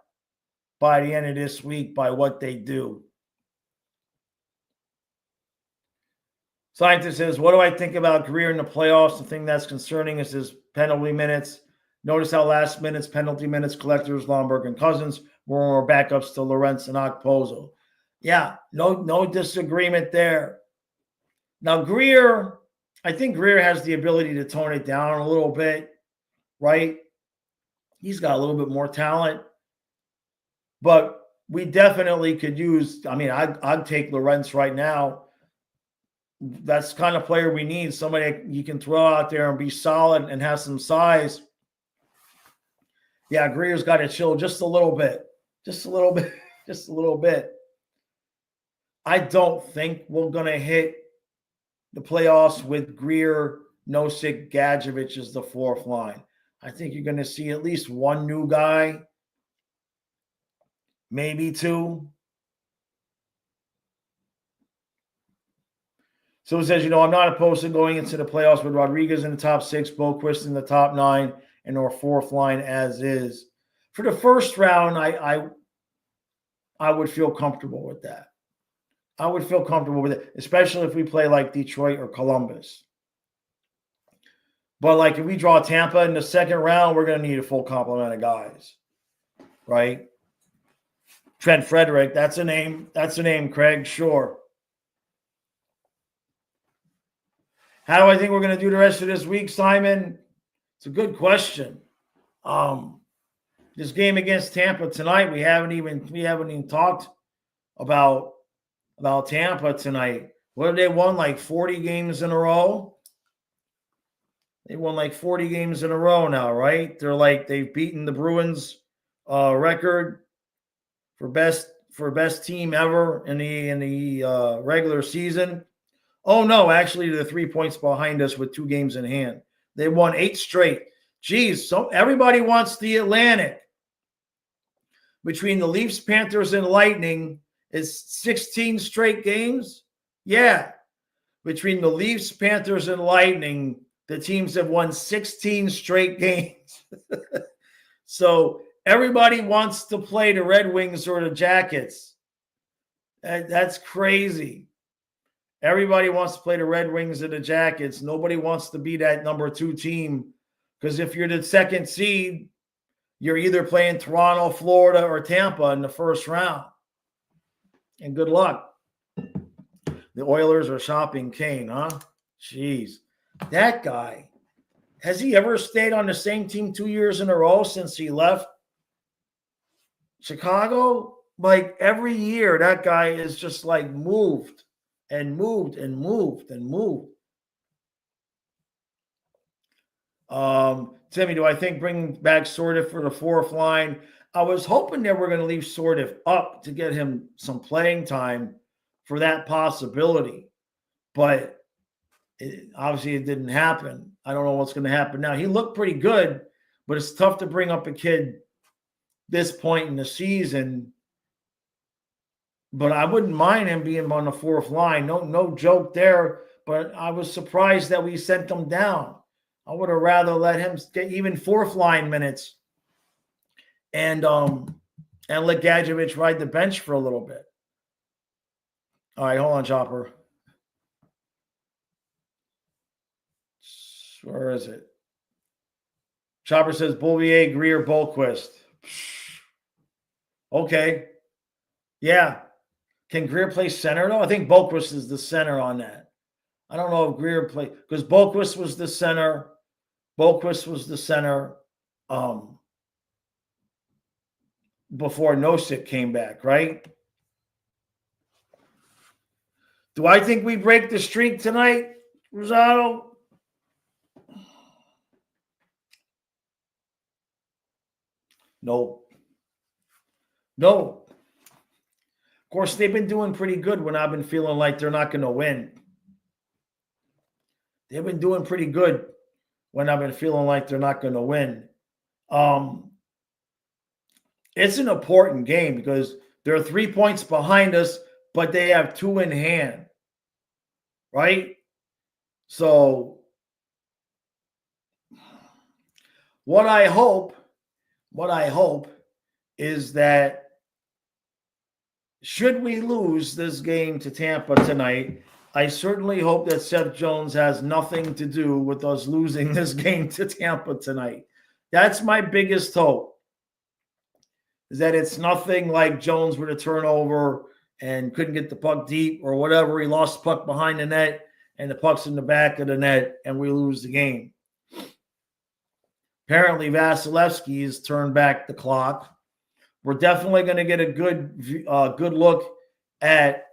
by the end of this week by what they do. Scientist says, what do I think about Greer in the playoffs? The thing that's concerning is his penalty minutes. Notice how last minutes, penalty minutes, collectors, Lomberg, and Cousins were more backups to Lorentz and Okposo. Yeah, no disagreement there. Now, Greer, I think Greer has the ability to tone it down a little bit, right? He's got a little bit more talent. But we definitely could use, I'd take Lorentz right now. That's the kind of player we need. Somebody you can throw out there and be solid and have some size. Yeah, Greer's got to chill just a little bit. Just a little bit. Just a little bit. I don't think we're going to hit the playoffs with Greer, Nosek, Gadjevich as the fourth line. I think you're going to see at least one new guy, maybe two. So it says, I'm not opposed to going into the playoffs with Rodriguez in the top 6, Boquist in the top 9, and our fourth line as is. For the first round, I would feel comfortable with that. I would feel comfortable with it, especially if we play like Detroit or Columbus. But like if we draw Tampa in the second round, we're going to need a full complement of guys, right? Trent Frederick, that's a name. That's a name, Craig. Sure. How do I think we're going to do the rest of this week, Simon? It's a good question. This game against Tampa tonight, we haven't even talked about Tampa tonight. What have they won? Like 40 games in a row? They won like 40 games in a row now, right? They've beaten the Bruins record for best team ever in the regular season. Oh no, actually they're 3 points behind us with 2 games in hand. They won 8 straight. Geez, so everybody wants the Atlantic. Between the Leafs, Panthers, and Lightning is 16 straight games? Yeah. Between the Leafs, Panthers, and Lightning, the teams have won 16 straight games. So everybody wants to play the Red Wings or the Jackets. That's crazy. Everybody wants to play the Red Wings or the Jackets. Nobody wants to be that number 2 team, because if you're the second seed, you're either playing Toronto, Florida, or Tampa in the first round. And good luck. The Oilers are shopping Kane, huh? Jeez. That guy, has he ever stayed on the same team 2 years in a row since he left Chicago? Like every year, that guy is just like moved and moved and moved and moved. Timmy, do I think bringing back Sordiff for the fourth line? I was hoping that we're going to leave Sordiff up to get him some playing time for that possibility. But obviously it didn't happen. I don't know what's going to happen now. He looked pretty good, but it's tough to bring up a kid this point in the season. But I wouldn't mind him being on the fourth line. No joke there. But I was surprised that we sent him down. I would have rather let him get even fourth line minutes and let Gadjevich ride the bench for a little bit. All right, hold on, Chopper. Where is it? Chopper says Bouvier, Greer, Bolquist. Okay. Yeah. Can Greer play center though? I think Boquist is the center on that. I don't know if Greer played because Boquist was the center. Boquist was the center before Nosik came back, right? Do I think we break the streak tonight, Rosado? No. No. Of course, they've been doing pretty good when I've been feeling like they're not going to win. They've been doing pretty good when I've been feeling like they're not going to win. It's an important game because they're 3 points behind us, but they have 2 in hand, right? So what I hope is that should we lose this game to Tampa tonight, I certainly hope that Seth Jones has nothing to do with us losing this game to Tampa tonight. That's my biggest hope, is that it's nothing like Jones with a turnover and couldn't get the puck deep or whatever. He lost the puck behind the net and the puck's in the back of the net and we lose the game. Apparently, Vasilevsky has turned back the clock. We're definitely going to get a good look at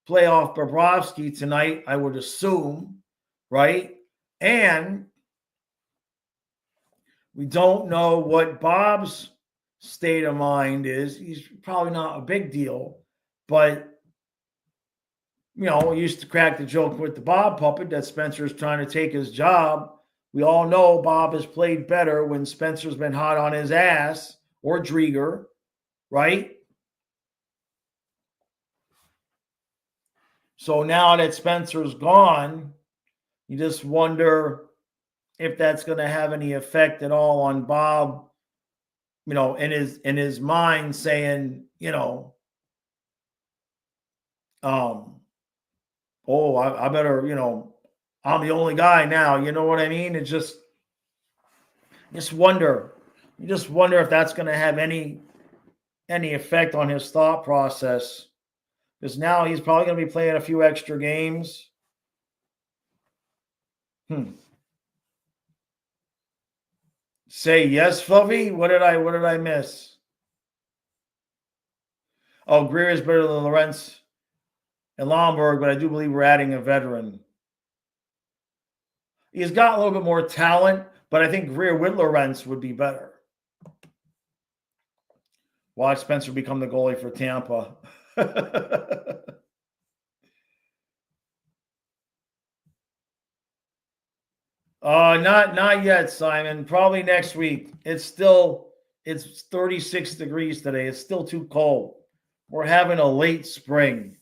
playoff Bobrovsky tonight, I would assume, right? And we don't know what Bob's state of mind is. He's probably not a big deal, but we used to crack the joke with the Bob puppet that Spencer's trying to take his job. We all know Bob has played better when Spencer's been hot on his ass, or Drieger, right? So now that Spencer's gone, you just wonder if that's going to have any effect at all on Bob, in his mind saying, I better, I'm the only guy now. You know what I mean? It's just wonder. You just wonder if that's going to have any effect on his thought process. Because now he's probably going to be playing a few extra games. Say yes, Fluffy. What did I miss? Oh, Greer is better than Lorentz and Lomberg, but I do believe we're adding a veteran. He's got a little bit more talent, but I think Greer with Lorentz would be better. Watch Spencer become the goalie for Tampa. Not yet, Simon. Probably next week. It's 36 degrees today. It's still too cold. We're having a late spring.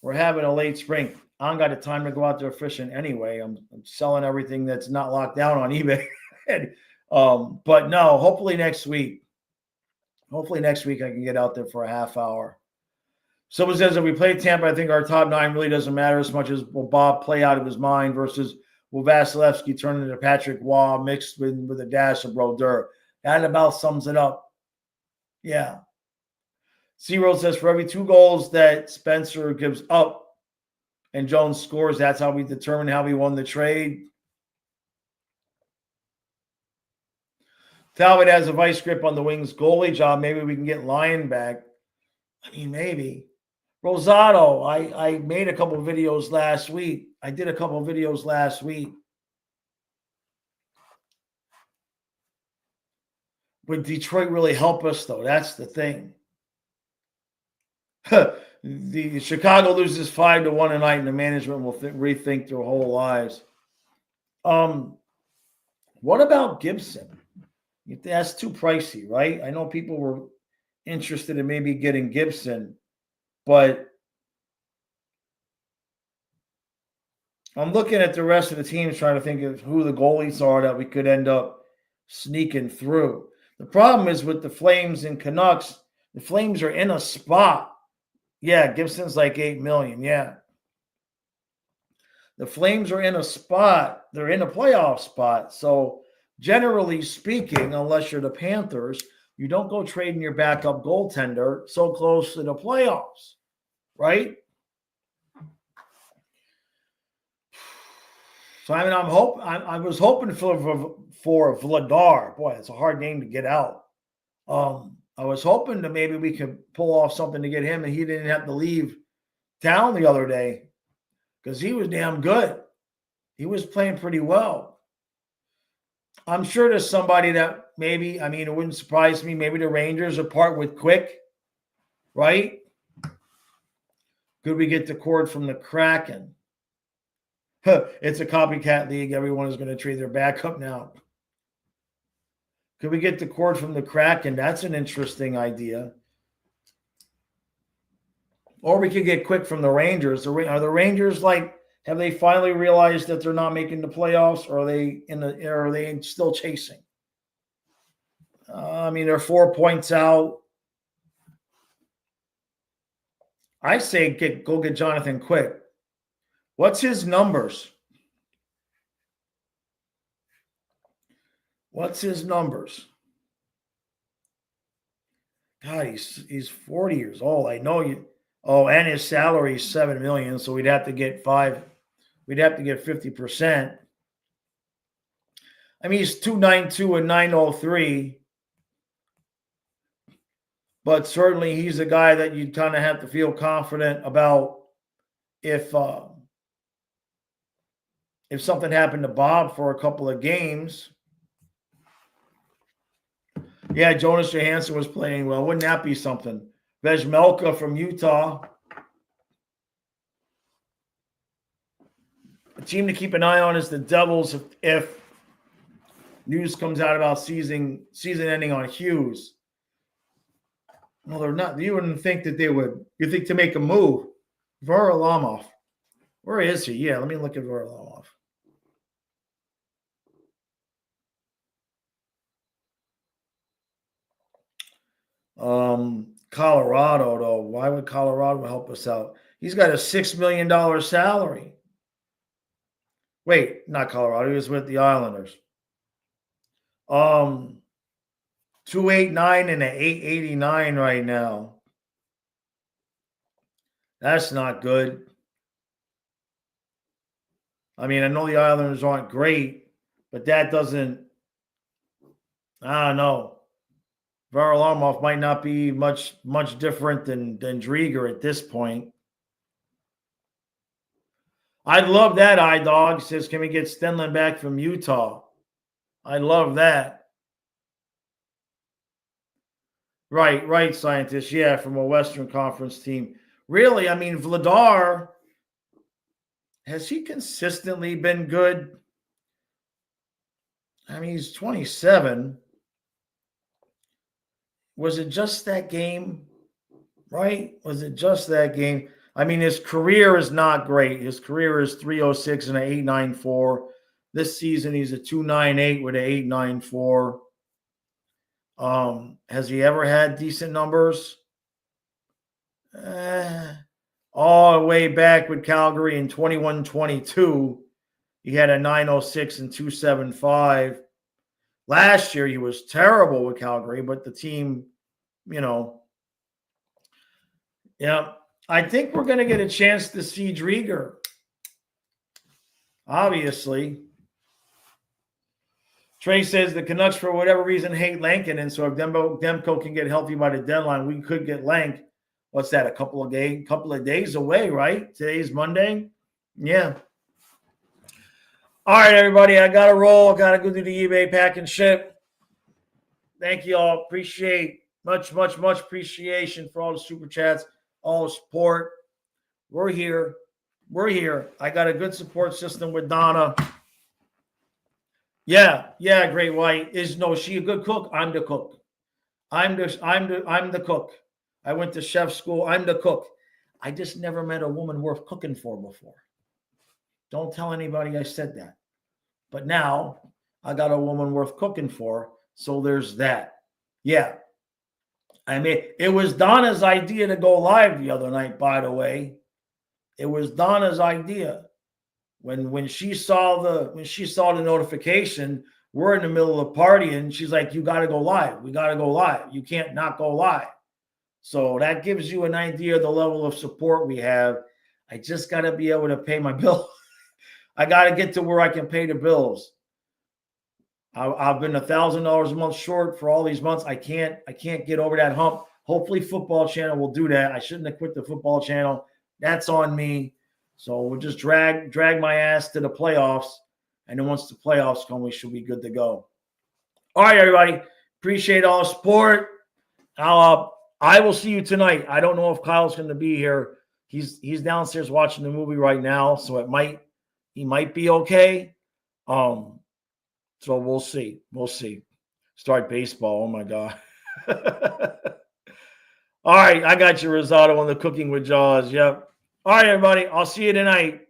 I don't got the time to go out there fishing anyway. I'm selling everything that's not locked down on eBay. But no, hopefully next week. Hopefully next week I can get out there for a half hour. Someone says if we play Tampa, I think our top 9 really doesn't matter as much as will Bob play out of his mind versus will Vasilevsky turn into Patrick Waugh mixed with a dash of Brodeur. That about sums it up. Yeah. Zero says for every 2 goals that Spencer gives up and Jones scores, that's how we determine how we won the trade. Talbot has a vice grip on the Wings goalie job. Maybe we can get Lyon back. I mean, maybe. Rosado, I made a couple of videos last week. Would Detroit really help us, though? That's the thing. The Chicago loses 5-1 tonight, and the management will rethink their whole lives. What about Gibson? That's too pricey, right? I know people were interested in maybe getting Gibson, but I'm looking at the rest of the teams trying to think of who the goalies are that we could end up sneaking through. The problem is with the Flames and Canucks, the Flames are in a spot. Yeah, Gibson's like $8 million. Yeah. The Flames are in a spot. They're in a playoff spot. So generally speaking, unless you're the Panthers, You don't go trading your backup goaltender so close to the playoffs, right? So I mean, I was hoping for Vladar. Boy, it's a hard name to get out. I was hoping that maybe we could pull off something to get him, and he didn't have to leave town the other day because he was damn good. He was playing pretty well. I'm sure there's somebody that maybe, I mean, it wouldn't surprise me. Maybe the Rangers will part with Quick, right? Could we get the cord from the Kraken? It's a copycat league. Everyone is going to trade their backup now. Could we get the cord from the Kraken? That's an interesting idea. Or we could get Quick from the Rangers. Are the Rangers have they finally realized that they're not making the playoffs, or are they still chasing? I mean, they're 4 points out. I say go get Jonathan Quick. What's his numbers? What's his numbers? God, he's 40 years old. I know you. Oh, and his salary is $7 million, so we'd have to get 5. We'd have to get 50%. I mean, he's 292 and 903, but certainly he's a guy that you kind of have to feel confident about if something happened to Bob for a couple of games. Yeah, Jonas Johansson was playing well. Wouldn't that be something? Vejmelka from Utah. A team to keep an eye on is the Devils if news comes out about season ending on Hughes. Well, they're not. You wouldn't think that they would. You think to make a move. Varlamov. Where is he? Yeah, let me look at Varlamov. Colorado, though. Why would Colorado help us out? He's got a $6 million salary. Wait, not Colorado. He was with the Islanders. 289 and an 889 right now. That's not good. I mean, I know the Islanders aren't great, but that doesn't. I don't know. Varlamov might not be much different than Drieger at this point. I'd love that. iDog says, can we get Stenlund back from Utah? I love that. Right, scientist. Yeah, from a Western Conference team. Really, I mean, Vladar, has he consistently been good? I mean, he's 27. Was it just that game? Right? Was it just that game? I mean, his career is not great. His career is 306 and an 894. This season, he's a 298 with an 894. Has he ever had decent numbers? All the way back with Calgary in 21-22, he had a 906 and 275. Last year, he was terrible with Calgary, but the team, yeah. I think we're going to get a chance to see Drieger. Obviously. Trey says the Canucks, for whatever reason, hate Lankin, and so if Demko can get healthy by the deadline, we could get Lank. What's that? A couple of days away, right? Today's Monday. Yeah. All right, everybody. I got to roll. Got to go do the eBay pack and ship. Thank you all. Appreciate much appreciation for all the super chats, all the support. We're here. I got a good support system with Donna. Yeah, Great White. Is she a good cook? I'm the cook. I'm the cook. I went to chef school. I'm the cook. I just never met a woman worth cooking for before. Don't tell anybody I said that. But now I got a woman worth cooking for. So there's that. Yeah. I mean, it was Donna's idea to go live the other night, by the way. It was Donna's idea. When she saw the notification, we're in the middle of partying. And she's like, you got to go live. We got to go live. You can't not go live. So that gives you an idea of the level of support we have. I just got to be able to pay my bill. I got to get to where I can pay the bills. I've been $1,000 a month short for all these months. I can't get over that hump. Hopefully Football Channel will do that. I shouldn't have quit the Football Channel. That's on me. So we'll just drag my ass to the playoffs. And then once the playoffs come, we should be good to go. All right, everybody. Appreciate all the support. I will see you tonight. I don't know if Kyle's going to be here. He's downstairs watching the movie right now, so he might be okay. So we'll see. We'll see. Start baseball. Oh my God. All right, I got you, Rosado, on the Cooking with Jaws. Yep. All right, everybody. I'll see you tonight.